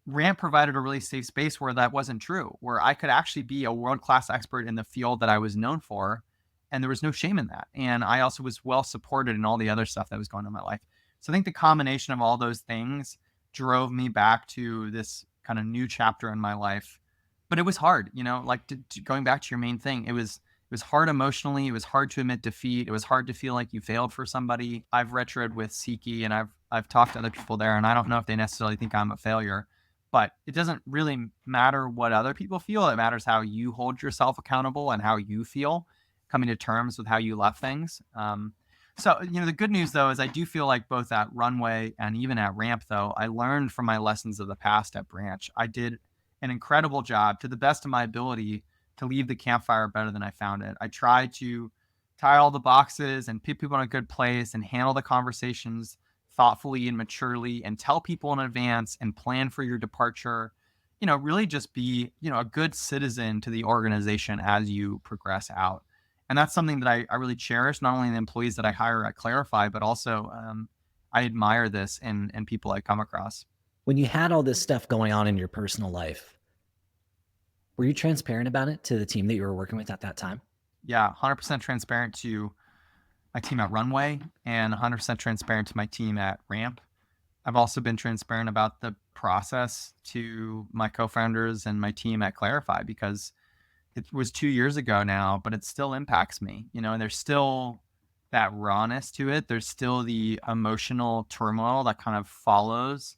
Ramp provided a really safe space where that wasn't true, where I could actually be a world-class expert in the field that I was known for. And there was no shame in that. And I also was well supported in all the other stuff that was going on in my life. So I think the combination of all those things drove me back to this kind of new chapter in my life. But it was hard, like going back to your main thing. It was hard emotionally. It was hard to admit defeat. It was hard to feel like you failed for somebody. I've retroed with Siki and I've talked to other people there, and I don't know if they necessarily think I'm a failure. But it doesn't really matter what other people feel. It matters how you hold yourself accountable and how you feel coming to terms with how you left things. So, the good news though is I do feel like both at Runway and even at Ramp though, I learned from my lessons of the past at Branch. I did an incredible job to the best of my ability to leave the campfire better than I found it. I tried to tie all the boxes and put people in a good place and handle the conversations thoughtfully and maturely and tell people in advance and plan for your departure. Really just be, a good citizen to the organization as you progress out. And that's something that I really cherish, not only in the employees that I hire at Clarify, but also I admire this in people I come across. When you had all this stuff going on in your personal life, were you transparent about it to the team that you were working with at that time? Yeah, 100% transparent to my team at Runway and 100% transparent to my team at Ramp. I've also been transparent about the process to my co-founders and my team at Clarify because it was 2 years ago now, but it still impacts me, and there's still that rawness to it. There's still the emotional turmoil that kind of follows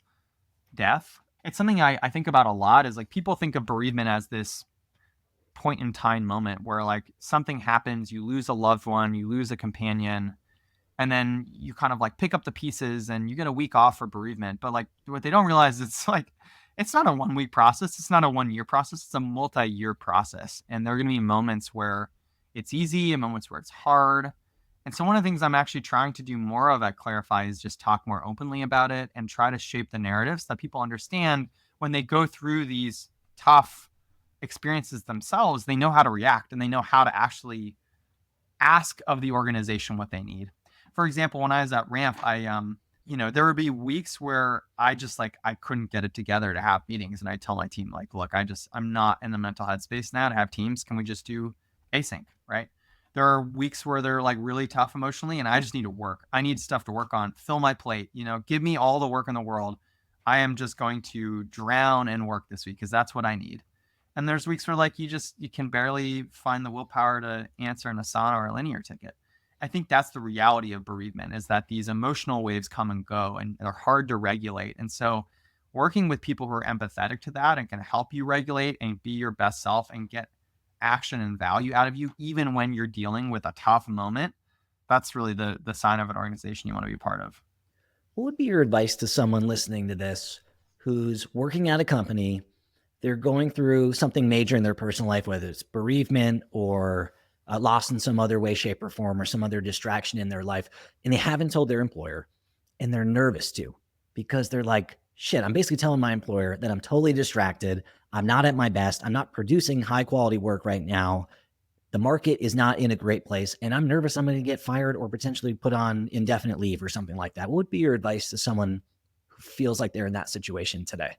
death. It's something I think about a lot is like people think of bereavement as this point in time moment where like something happens, you lose a loved one, you lose a companion, and then you kind of like pick up the pieces and you get a week off for bereavement. But like what they don't realize it's like it's not a 1 week process, it's not a 1 year process, it's a multi-year process. And there are going to be moments where it's easy and moments where it's hard. And so one of the things I'm actually trying to do more of at Clarify is just talk more openly about it and try to shape the narratives so that people understand when they go through these tough experiences themselves, they know how to react and they know how to actually ask of the organization what they need. For example, when I was at Ramp, there would be weeks where I just like I couldn't get it together to have meetings, and I tell my team like, look, I'm not in the mental headspace now to have teams. Can we just do async, right? There are weeks where they're like really tough emotionally, and I just need to work. I need stuff to work on. Fill my plate. Give me all the work in the world. I am just going to drown in work this week because that's what I need. And there's weeks where like you can barely find the willpower to answer an Asana or a linear ticket. I think that's the reality of bereavement is that these emotional waves come and go and they're hard to regulate. And so working with people who are empathetic to that and can help you regulate and be your best self and get action and value out of you, even when you're dealing with a tough moment, that's really the sign of an organization you want to be part of. What would be your advice to someone listening to this who's working at a company? They're going through something major in their personal life, whether it's bereavement or loss in some other way, shape, or form, or some other distraction in their life, and they haven't told their employer, and they're nervous too, because they're like, shit, I'm basically telling my employer that I'm totally distracted. I'm not at my best. I'm not producing high quality work right now. The market is not in a great place, and I'm nervous I'm going to get fired or potentially put on indefinite leave or something like that. What would be your advice to someone who feels like they're in that situation today?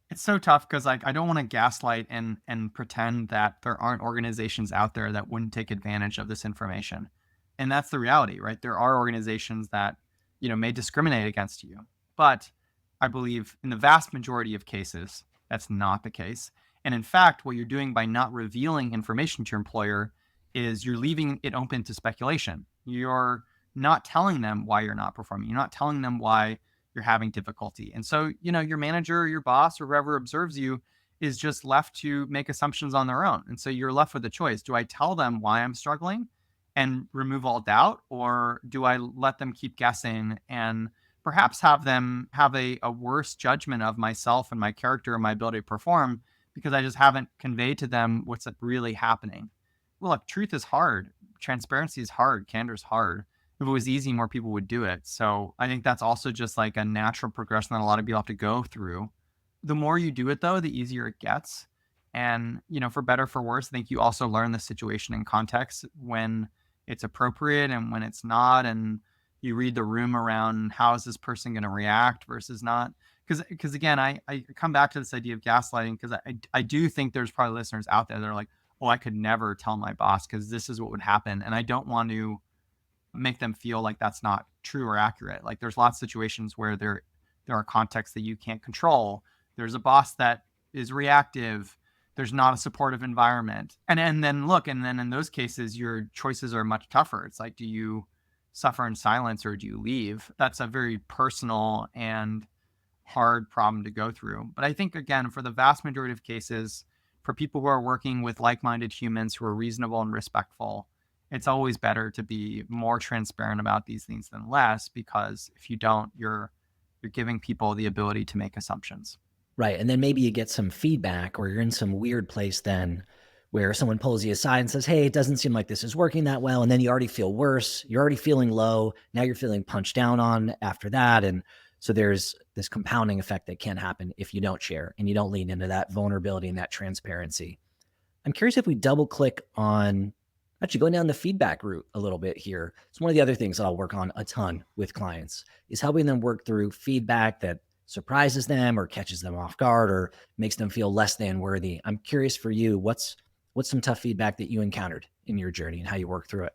It's so tough because like I don't want to gaslight and pretend that there aren't organizations out there that wouldn't take advantage of this information. And that's the reality, right? There are organizations that, may discriminate against you. But I believe in the vast majority of cases, that's not the case. And in fact, what you're doing by not revealing information to your employer is you're leaving it open to speculation. You're not telling them why you're not performing. You're not telling them why you're having difficulty. And so, your manager or your boss or whoever observes you is just left to make assumptions on their own. And so you're left with a choice. Do I tell them why I'm struggling and remove all doubt? Or do I let them keep guessing and perhaps have them have a worse judgment of myself and my character and my ability to perform because I just haven't conveyed to them what's really happening? Well, look, truth is hard. Transparency is hard. Candor is hard. If it was easy, more people would do it. So I think that's also just like a natural progression that a lot of people have to go through. The more you do it, though, the easier it gets. And, for better, for worse, I think you also learn the situation and context when it's appropriate and when it's not. And you read the room around how is this person going to react versus not. Because again, I come back to this idea of gaslighting because I do think there's probably listeners out there that are like, oh, I could never tell my boss because this is what would happen. And I don't want to make them feel like that's not true or accurate. Like there's lots of situations where there are contexts that you can't control. There's a boss that is reactive. There's not a supportive environment. And then in those cases, your choices are much tougher. It's like, do you suffer in silence or do you leave? That's a very personal and hard problem to go through. But I think, again, for the vast majority of cases, for people who are working with like-minded humans who are reasonable and respectful, it's always better to be more transparent about these things than less, because if you don't, you're giving people the ability to make assumptions. Right. And then maybe you get some feedback or you're in some weird place then where someone pulls you aside and says, hey, it doesn't seem like this is working that well. And then you already feel worse. You're already feeling low. Now you're feeling punched down on after that. And so there's this compounding effect that can happen if you don't share and you don't lean into that vulnerability and that transparency. I'm curious if we double click on actually going down the feedback route a little bit here. It's one of the other things that I'll work on a ton with clients is helping them work through feedback that surprises them or catches them off guard or makes them feel less than worthy. I'm curious for you, what's some tough feedback that you encountered in your journey and how you work through it?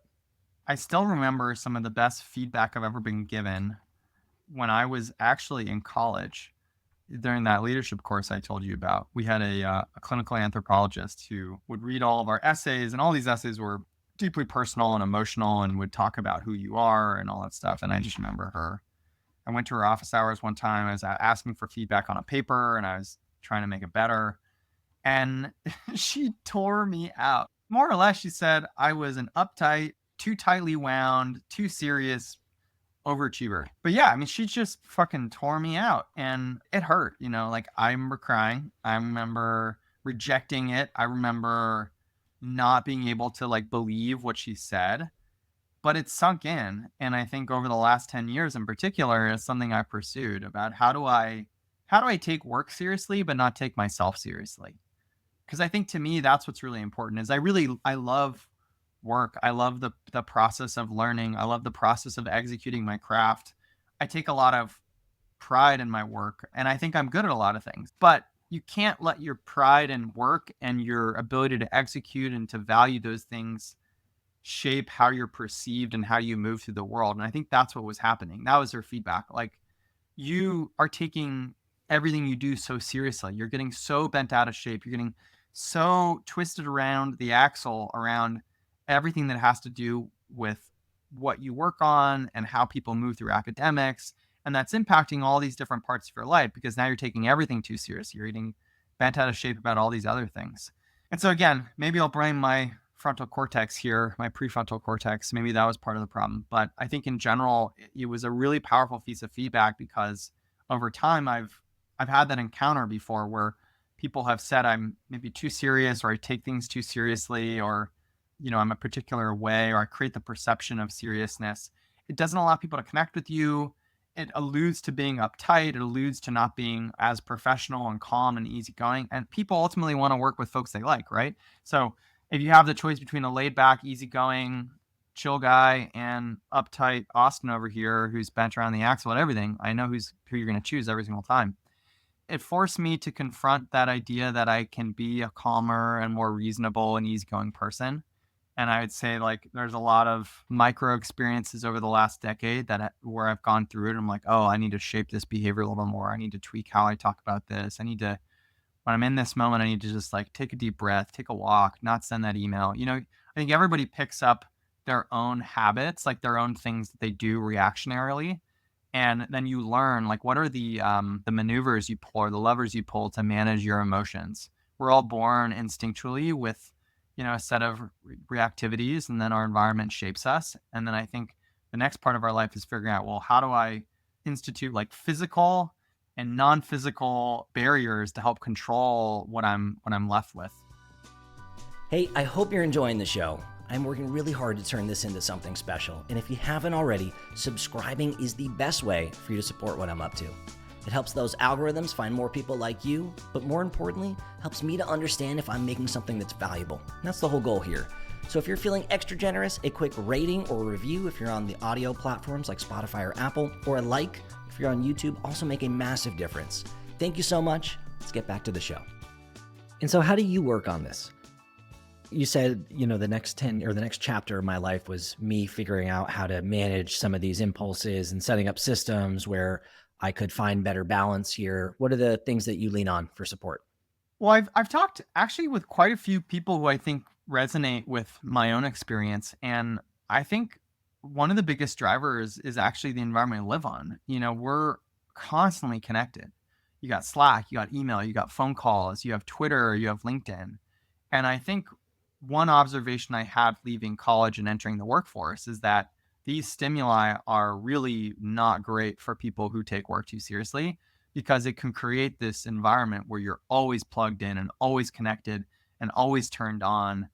I still remember some of the best feedback I've ever been given when I was actually in college. During that leadership course I told you about, we had a clinical anthropologist who would read all of our essays, and all these essays were deeply personal and emotional and would talk about who you are and all that stuff. And I just remember her. I went to her office hours one time. I was asking for feedback on a paper and I was trying to make it better. And she tore me out. More or less, she said I was an uptight, too tightly wound, too serious overachiever. But yeah, I mean, she just fucking tore me out and it hurt, like I remember crying. I remember rejecting it. I remember not being able to like believe what she said, but it sunk in. And I think over the last 10 years in particular is something I pursued about how do I take work seriously, but not take myself seriously? Because I think to me, that's what's really important is I love work. I love the process of learning. I love the process of executing my craft. I take a lot of pride in my work and I think I'm good at a lot of things. But you can't let your pride in work and your ability to execute and to value those things shape how you're perceived and how you move through the world. And I think that's what was happening. That was her feedback. Like, you are taking everything you do so seriously. You're getting so bent out of shape. You're getting so twisted around the axle around everything that has to do with what you work on and how people move through academics. And that's impacting all these different parts of your life because now you're taking everything too seriously. You're getting bent out of shape about all these other things. And so again, maybe I'll blame my frontal cortex here, my prefrontal cortex. Maybe that was part of the problem. But I think in general, it was a really powerful piece of feedback because over time I've had that encounter before where people have said I'm maybe too serious or I take things too seriously or I'm a particular way or I create the perception of seriousness. It doesn't allow people to connect with you. It alludes to being uptight. It alludes to not being as professional and calm and easygoing. And people ultimately want to work with folks they like, right? So if you have the choice between a laid back, easygoing, chill guy and uptight Austin over here who's bent around the axle at everything, I know who you're going to choose every single time. It forced me to confront that idea that I can be a calmer and more reasonable and easygoing person. And I would say like there's a lot of micro experiences over the last decade where I've gone through it. And I'm like, oh, I need to shape this behavior a little more. I need to tweak how I talk about this. When I'm in this moment, I need to just like take a deep breath, take a walk, not send that email. I think everybody picks up their own habits, like their own things that they do reactionarily. And then you learn like what are the maneuvers you pull or the levers you pull to manage your emotions. We're all born instinctually with, a set of reactivities, and then our environment shapes us. And then I think the next part of our life is figuring out, well, how do I institute like physical and non-physical barriers to help control what I'm left with. Hey, I hope you're enjoying the show. I'm working really hard to turn this into something special, and if you haven't already, subscribing is the best way for you to support what I'm up to. It helps those algorithms find more people like you, but more importantly, helps me to understand if I'm making something that's valuable. And that's the whole goal here. So if you're feeling extra generous, a quick rating or review if you're on the audio platforms like Spotify or Apple, or a like if you're on YouTube, also make a massive difference. Thank you so much. Let's get back to the show. And so how do you work on this? You said, the next chapter of my life was me figuring out how to manage some of these impulses and setting up systems where I could find better balance here. What are the things that you lean on for support? Well, I've talked actually with quite a few people who I think resonate with my own experience, and I think one of the biggest drivers is actually the environment we live on. We're constantly connected. You got Slack, you got email, you got phone calls, you have Twitter, you have LinkedIn. And I think one observation I had leaving college and entering the workforce is that these stimuli are really not great for people who take work too seriously, because it can create this environment where you're always plugged in and always connected and always turned on,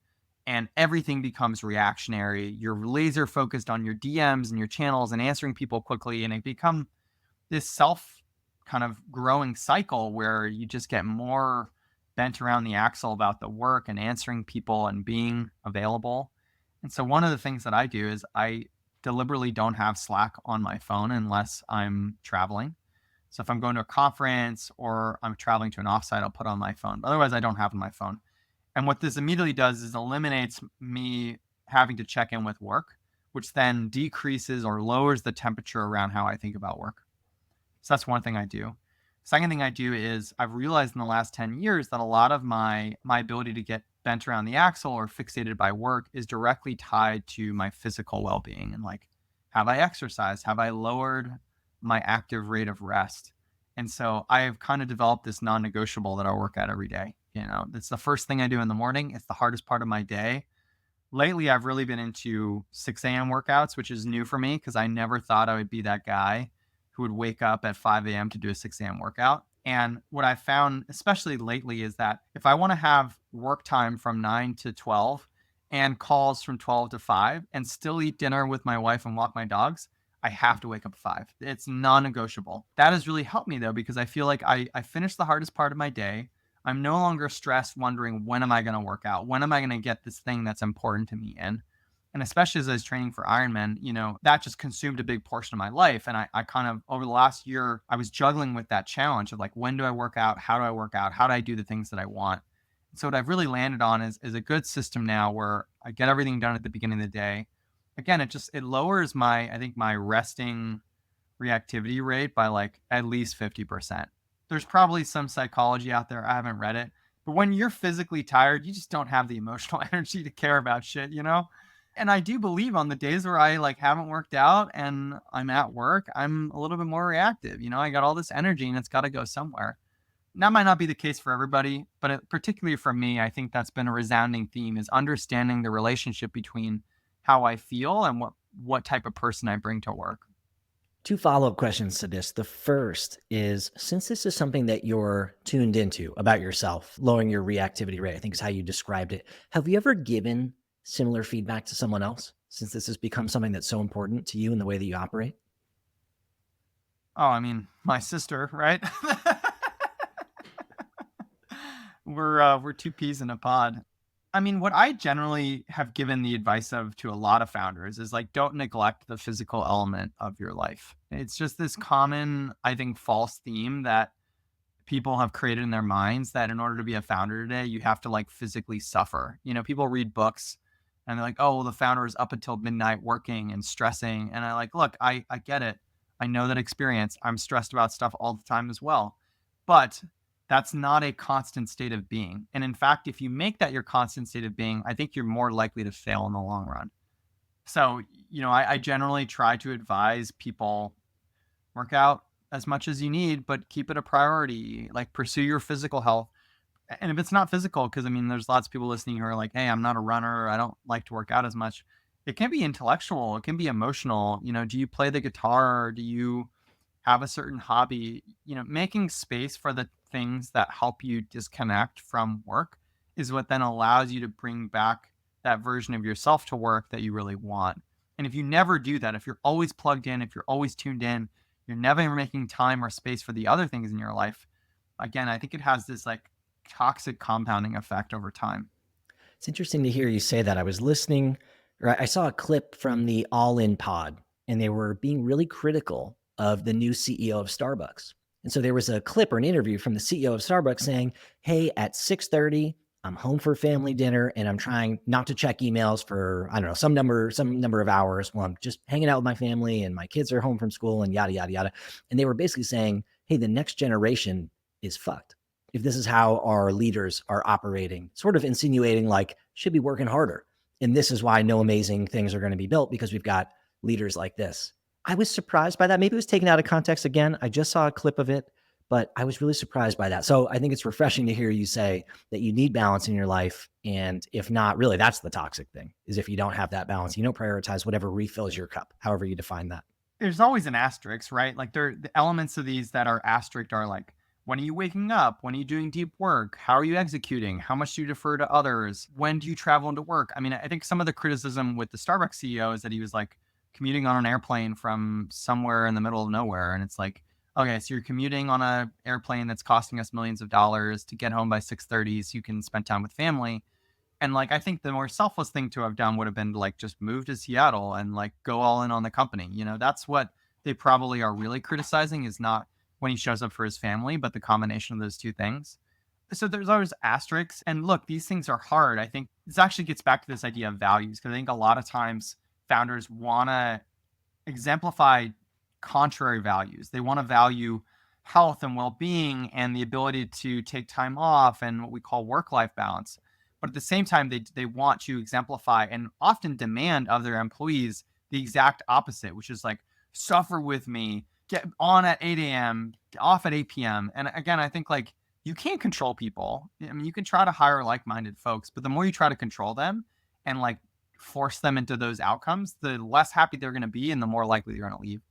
and everything becomes reactionary. You're laser focused on your DMs and your channels and answering people quickly, and it become this self kind of growing cycle where you just get more bent around the axle about the work and answering people and being available. And so one of the things that I do is I deliberately don't have Slack on my phone unless I'm traveling. So if I'm going to a conference or I'm traveling to an offsite, I'll put on my phone. But otherwise, I don't have it on my phone. And what this immediately does is eliminates me having to check in with work, which then decreases or lowers the temperature around how I think about work. So that's one thing I do. Second thing I do is I've realized in the last 10 years that a lot of my ability to get bent around the axle or fixated by work is directly tied to my physical well-being. And like, have I exercised? Have I lowered my active rate of rest? And so I've kind of developed this non-negotiable that I work at every day. It's the first thing I do in the morning. It's the hardest part of my day. Lately, I've really been into 6 a.m. workouts, which is new for me because I never thought I would be that guy who would wake up at 5 a.m. to do a 6 a.m. workout. And what I found, especially lately, is that if I want to have work time from 9 to 12 and calls from 12 to 5 and still eat dinner with my wife and walk my dogs, I have to wake up at 5. It's non-negotiable. That has really helped me, though, because I feel like I finished the hardest part of my day. I'm no longer stressed wondering, when am I going to work out? When am I going to get this thing that's important to me in? And especially as I was training for Ironman, that just consumed a big portion of my life. And I kind of, over the last year, I was juggling with that challenge of like, when do I work out? How do I work out? How do I do the things that I want? So what I've really landed on is a good system now where I get everything done at the beginning of the day. Again, it lowers my resting reactivity rate by like at least 50%. There's probably some psychology out there. I haven't read it. But when you're physically tired, you just don't have the emotional energy to care about shit, And I do believe on the days where I like haven't worked out and I'm at work, I'm a little bit more reactive. I got all this energy and it's got to go somewhere. That might not be the case for everybody, but particularly for me, I think that's been a resounding theme, is understanding the relationship between how I feel and what type of person I bring to work. 2 follow-up questions to this. The first is, since this is something that you're tuned into about yourself, lowering your reactivity rate, I think is how you described it. Have you ever given similar feedback to someone else, since this has become something that's so important to you in the way that you operate? Oh, I mean, my sister, right? We're two peas in a pod. I mean, what I generally have given the advice of to a lot of founders is like, don't neglect the physical element of your life. It's just this common, I think, false theme that people have created in their minds that in order to be a founder today, you have to like physically suffer. People read books and they're like, oh, well, the founder is up until midnight working and stressing. And I like, look, I get it. I know that experience. I'm stressed about stuff all the time as well. But that's not a constant state of being. And in fact, if you make that your constant state of being, I think you're more likely to fail in the long run. So, I generally try to advise people work out as much as you need, but keep it a priority. Like pursue your physical health. And if it's not physical, because I mean, there's lots of people listening who are like, hey, I'm not a runner. I don't like to work out as much. It can be intellectual. It can be emotional. Do you play the guitar? Do you have a certain hobby? Making space for the things that help you disconnect from work is what then allows you to bring back that version of yourself to work that you really want. And if you never do that, if you're always plugged in, if you're always tuned in, you're never making time or space for the other things in your life. Again, I think it has this like toxic compounding effect over time. It's interesting to hear you say that. I was listening, or I saw a clip from the All In Pod, and they were being really critical of the new CEO of Starbucks. And so there was a clip or an interview from the CEO of Starbucks saying, "Hey, at 6:30, I'm home for family dinner, and I'm trying not to check emails for, I don't know, some number of hours while I'm just hanging out with my family and my kids are home from school and yada yada yada." And they were basically saying, "Hey, the next generation is fucked if this is how our leaders are operating," sort of insinuating like should be working harder. And this is why no amazing things are going to be built, because we've got leaders like this. I was surprised by that. Maybe it was taken out of context again. I just saw a clip of it, but I was really surprised by that. So I think it's refreshing to hear you say that you need balance in your life. And if not, really, that's the toxic thing, is if you don't have that balance, you don't prioritize whatever refills your cup, however you define that. There's always an asterisk, right? Like the elements of these that are asterisk are like, when are you waking up? When are you doing deep work? How are you executing? How much do you defer to others? When do you travel into work? I mean, I think some of the criticism with the Starbucks CEO is that he was like commuting on an airplane from somewhere in the middle of nowhere. And it's like, okay, so you're commuting on an airplane that's costing us millions of dollars to get home by 6:30 so you can spend time with family. And like, I think the more selfless thing to have done would have been to like just move to Seattle and like go all in on the company. That's what they probably are really criticizing, is not when he shows up for his family, but the combination of those two things. So there's always asterisks. And look, these things are hard. I think this actually gets back to this idea of values, because I think a lot of times founders want to exemplify contrary values. They want to value health and well-being and the ability to take time off and what we call work-life balance. But at the same time, they want to exemplify and often demand of their employees the exact opposite, which is like, suffer with me, get on at 8 a.m., off at 8 p.m. And again, I think like you can't control people. I mean, you can try to hire like-minded folks, but the more you try to control them and like force them into those outcomes, the less happy they're going to be and the more likely they're going to leave.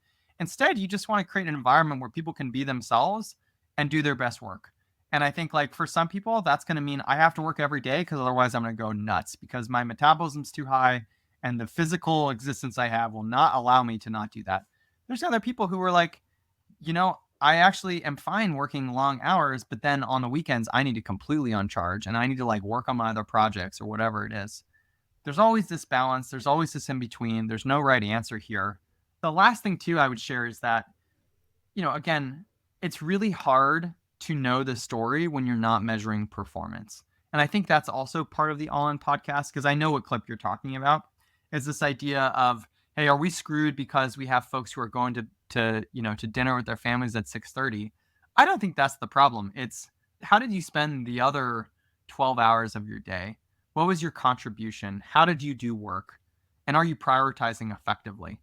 Instead, you just want to create an environment where people can be themselves and do their best work. And I think like for some people, that's going to mean I have to work every day because otherwise I'm going to go nuts because my metabolism's too high and the physical existence I have will not allow me to not do that. There's other people who are like, I actually am fine working long hours, but then on the weekends, I need to completely uncharge and I need to like work on my other projects or whatever it is. There's always this balance. There's always this in between. There's no right answer here. The last thing too, I would share is that, again, it's really hard to know the story when you're not measuring performance. And I think that's also part of the All In podcast, because I know what clip you're talking about, is this idea of, hey, are we screwed because we have folks who are going to dinner with their families at 6:30? I don't think that's the problem. It's how did you spend the other 12 hours of your day? What was your contribution? How did you do work? And are you prioritizing effectively?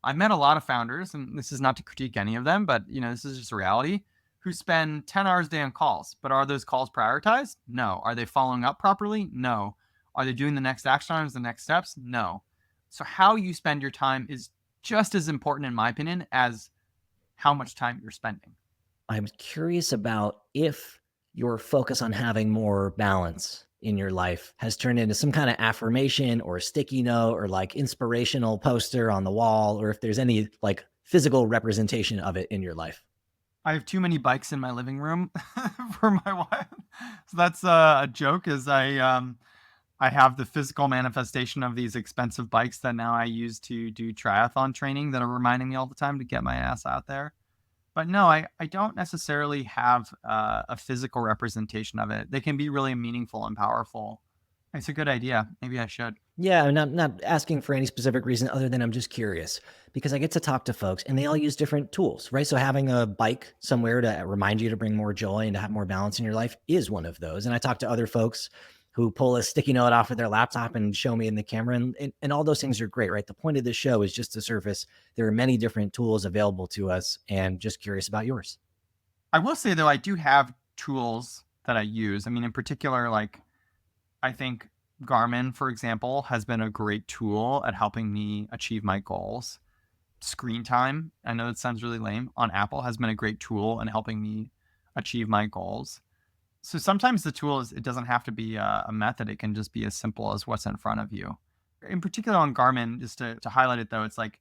I've met a lot of founders, and this is not to critique any of them, but this is just a reality, who spend 10 hours a day on calls. But are those calls prioritized? No. Are they following up properly? No. Are they doing the next action items, the next steps? No. So how you spend your time is just as important, in my opinion, as how much time you're spending. I'm curious about if your focus on having more balance in your life has turned into some kind of affirmation or a sticky note or like inspirational poster on the wall, or if there's any like physical representation of it in your life. I have too many bikes in my living room for my wife. So that's a joke. Is I have the physical manifestation of these expensive bikes that now I use to do triathlon training that are reminding me all the time to get my ass out there. But no, I don't necessarily have a physical representation of it. They can be really meaningful and powerful. It's a good idea. Maybe I should. Yeah, I'm not asking for any specific reason other than I'm just curious because I get to talk to folks and they all use different tools, right? So having a bike somewhere to remind you to bring more joy and to have more balance in your life is one of those. And I talk to other folks who pull a sticky note off of their laptop and show me in the camera. And all those things are great, right? The point of this show is just to surface. There are many different tools available to us, and just curious about yours. I will say though, I do have tools that I use. I mean, in particular, like I think Garmin, for example, has been a great tool at helping me achieve my goals. Screen time, I know that sounds really lame, on Apple has been a great tool in helping me achieve my goals. So sometimes the tool is, it doesn't have to be a method. It can just be as simple as what's in front of you. In particular on Garmin, just to highlight it though, it's like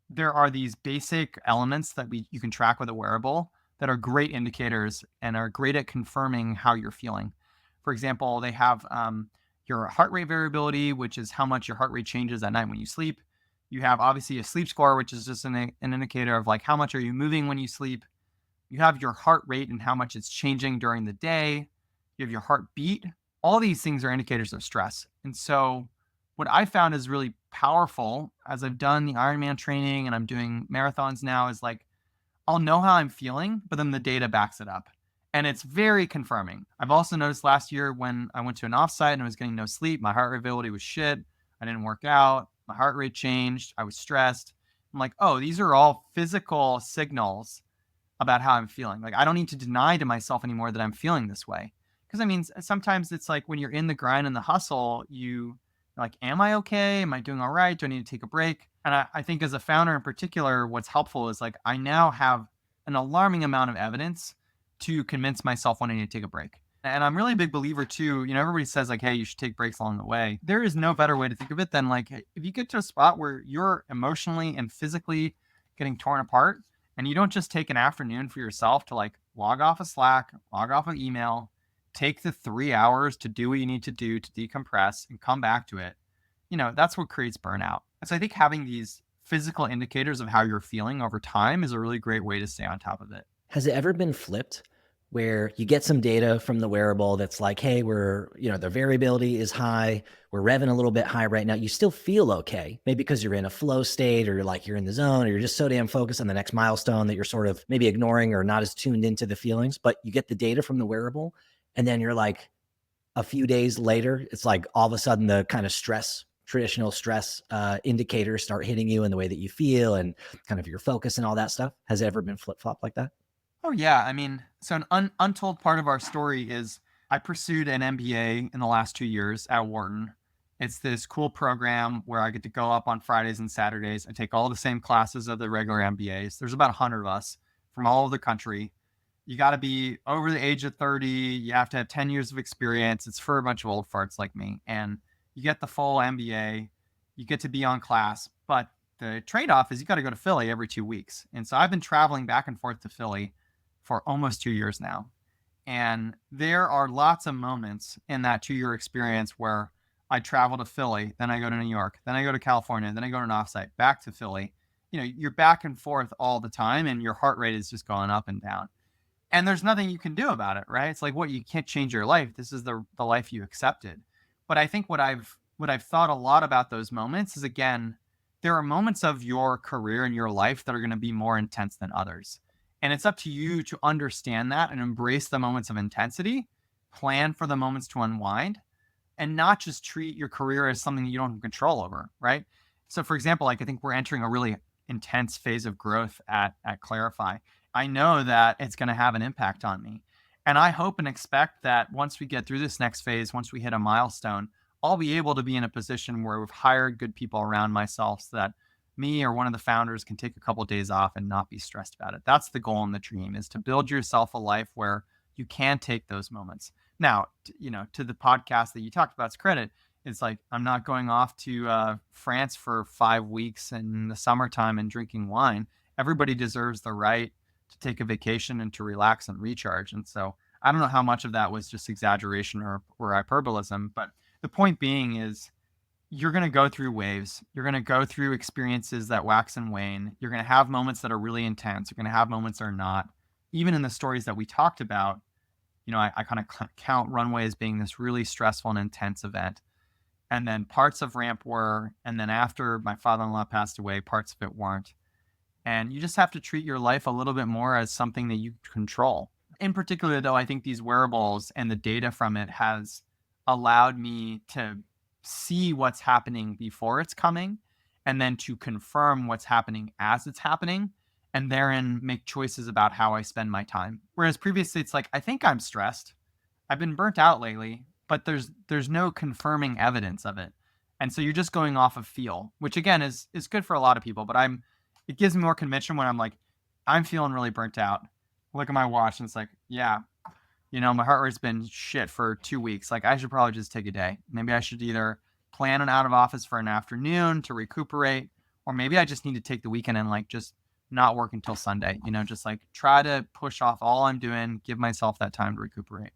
there are these basic elements that you can track with a wearable that are great indicators and are great at confirming how you're feeling. For example, they have your heart rate variability, which is how much your heart rate changes at night when you sleep. You have obviously a sleep score, which is just an indicator of like how much are you moving when you sleep. You have your heart rate and how much it's changing during the day. You have your heartbeat. All these things are indicators of stress. And so what I found is really powerful as I've done the Ironman training and I'm doing marathons now is like, I'll know how I'm feeling, but then the data backs it up. And it's very confirming. I've also noticed last year when I went to an offsite and I was getting no sleep, my heart rate variability was shit. I didn't work out. My heart rate changed. I was stressed. I'm like, oh, these are all physical signals about how I'm feeling. Like, I don't need to deny to myself anymore that I'm feeling this way. Because I mean, sometimes it's like when you're in the grind and the hustle, you like, am I okay? Am I doing all right? Do I need to take a break? And I think as a founder in particular, what's helpful is like, I now have an alarming amount of evidence to convince myself when I need to take a break. And I'm really a big believer too, everybody says like, hey, you should take breaks along the way. There is no better way to think of it than like, if you get to a spot where you're emotionally and physically getting torn apart, and you don't just take an afternoon for yourself to like log off of Slack, log off of email, take the 3 hours to do what you need to do to decompress and come back to it, that's what creates burnout. And so I think having these physical indicators of how you're feeling over time is a really great way to stay on top of it. Has it ever been flipped where you get some data from the wearable that's like, hey, the variability is high, we're revving a little bit high right now. You still feel okay, maybe because you're in a flow state or you're in the zone or you're just so damn focused on the next milestone that you're sort of maybe ignoring or not as tuned into the feelings, but you get the data from the wearable. And then you're like, a few days later, it's like all of a sudden the kind of traditional stress indicators start hitting you in the way that you feel and kind of your focus and all that stuff. Has it ever been flip-flop like that? Oh yeah, I mean, so an untold part of our story is I pursued an MBA in the last 2 years at Wharton. It's this cool program where I get to go up on Fridays and Saturdays. I take all the same classes of the regular MBAs. There's about 100 of us from all over the country. You got to be over the age of 30. You have to have 10 years of experience. It's for a bunch of old farts like me. And you get the full MBA. You get to be on class. But the trade-off is you got to go to Philly every 2 weeks. And so I've been traveling back and forth to Philly for almost 2 years now. And there are lots of moments in that 2 year experience where I travel to Philly, then I go to New York, then I go to California, then I go to an offsite, back to Philly. You're back and forth all the time and your heart rate is just going up and down. And there's nothing you can do about it, right? It's like, what, you can't change your life. This is the life you accepted. But I think what I've thought a lot about those moments is, again, there are moments of your career and your life that are going to be more intense than others. And it's up to you to understand that and embrace the moments of intensity, plan for the moments to unwind, and not just treat your career as something you don't have control over, right? So for example, like I think we're entering a really intense phase of growth at Clarify. I know that it's going to have an impact on me. And I hope and expect that once we get through this next phase, once we hit a milestone, I'll be able to be in a position where we've hired good people around myself so that me or one of the founders can take a couple of days off and not be stressed about it. That's the goal and the dream, is to build yourself a life where you can take those moments. Now, to the podcast that you talked about's credit, it's like, I'm not going off to France for 5 weeks in the summertime and drinking wine. Everybody deserves the right to take a vacation and to relax and recharge. And so I don't know how much of that was just exaggeration or hyperbolism, but the point being is, you're going to go through waves. You're going to go through experiences that wax and wane. You're going to have moments that are really intense. You're going to have moments that are not. Even in the stories that we talked about, I kind of count Runway as being this really stressful and intense event. And then parts of Ramp were, and then after my father-in-law passed away, parts of it weren't. And you just have to treat your life a little bit more as something that you control. In particular, though, I think these wearables and the data from it has allowed me to see what's happening before it's coming, and then to confirm what's happening as it's happening, and therein make choices about how I spend my time. Whereas previously it's like, I think I'm stressed. I've been burnt out lately, but there's no confirming evidence of it. And so you're just going off of feel, which again is good for a lot of people, but it gives me more conviction when I'm like, I'm feeling really burnt out. Look at my watch and it's like, yeah, my heart rate's been shit for 2 weeks. Like, I should probably just take a day. Maybe I should either plan an out of office for an afternoon to recuperate, or maybe I just need to take the weekend and like just not work until Sunday, just like try to push off all I'm doing, give myself that time to recuperate.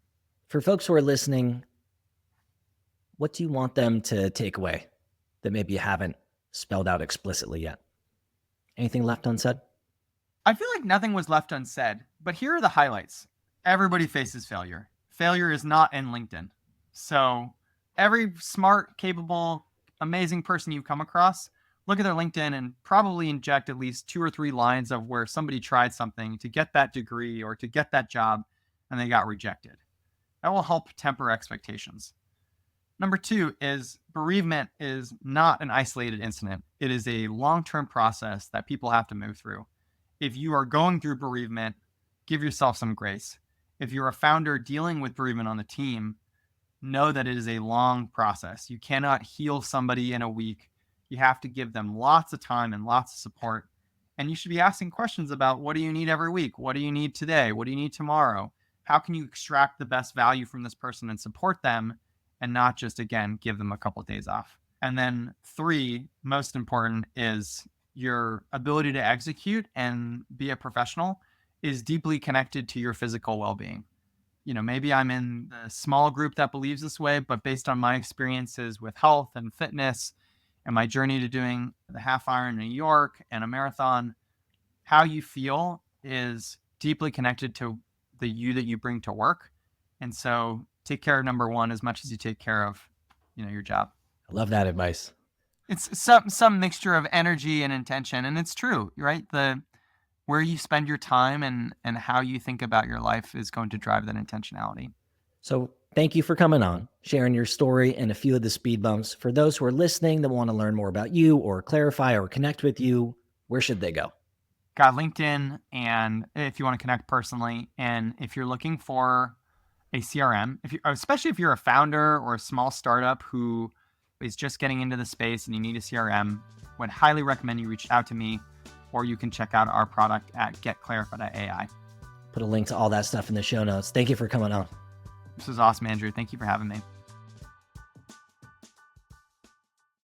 For folks who are listening, what do you want them to take away that maybe you haven't spelled out explicitly yet? Anything left unsaid? I feel like nothing was left unsaid, but here are the highlights. Everybody faces failure. Failure is not in LinkedIn. So every smart, capable, amazing person you come across, look at their LinkedIn and probably inject at least 2 or 3 lines of where somebody tried something to get that degree or to get that job and they got rejected. That will help temper expectations. Number 2 is bereavement is not an isolated incident. It is a long-term process that people have to move through. If you are going through bereavement, give yourself some grace. If you're a founder dealing with bereavement on the team, know that it is a long process. You cannot heal somebody in a week. You have to give them lots of time and lots of support. And you should be asking questions about, what do you need every week? What do you need today? What do you need tomorrow? How can you extract the best value from this person and support them, and not just, again, give them a couple of days off? And then 3, most important, is your ability to execute and be a professional is deeply connected to your physical well-being. Maybe I'm in the small group that believes this way, but based on my experiences with health and fitness and my journey to doing the half Iron in New York and a marathon, how you feel is deeply connected to the you that you bring to work. And so take care of number 1 as much as you take care of, your job. I love that advice. It's some mixture of energy and intention. And it's true, right? Where you spend your time and how you think about your life is going to drive that intentionality. So thank you for coming on, sharing your story and a few of the speed bumps. For those who are listening that want to learn more about you or clarify or connect with you, where should they go? Got LinkedIn, and if you want to connect personally, and if you're looking for a CRM, especially if you're a founder or a small startup who is just getting into the space and you need a CRM, would highly recommend you reach out to me, or you can check out our product at getclarify.ai. Put a link to all that stuff in the show notes. Thank you for coming on. This was awesome, Andrew. Thank you for having me.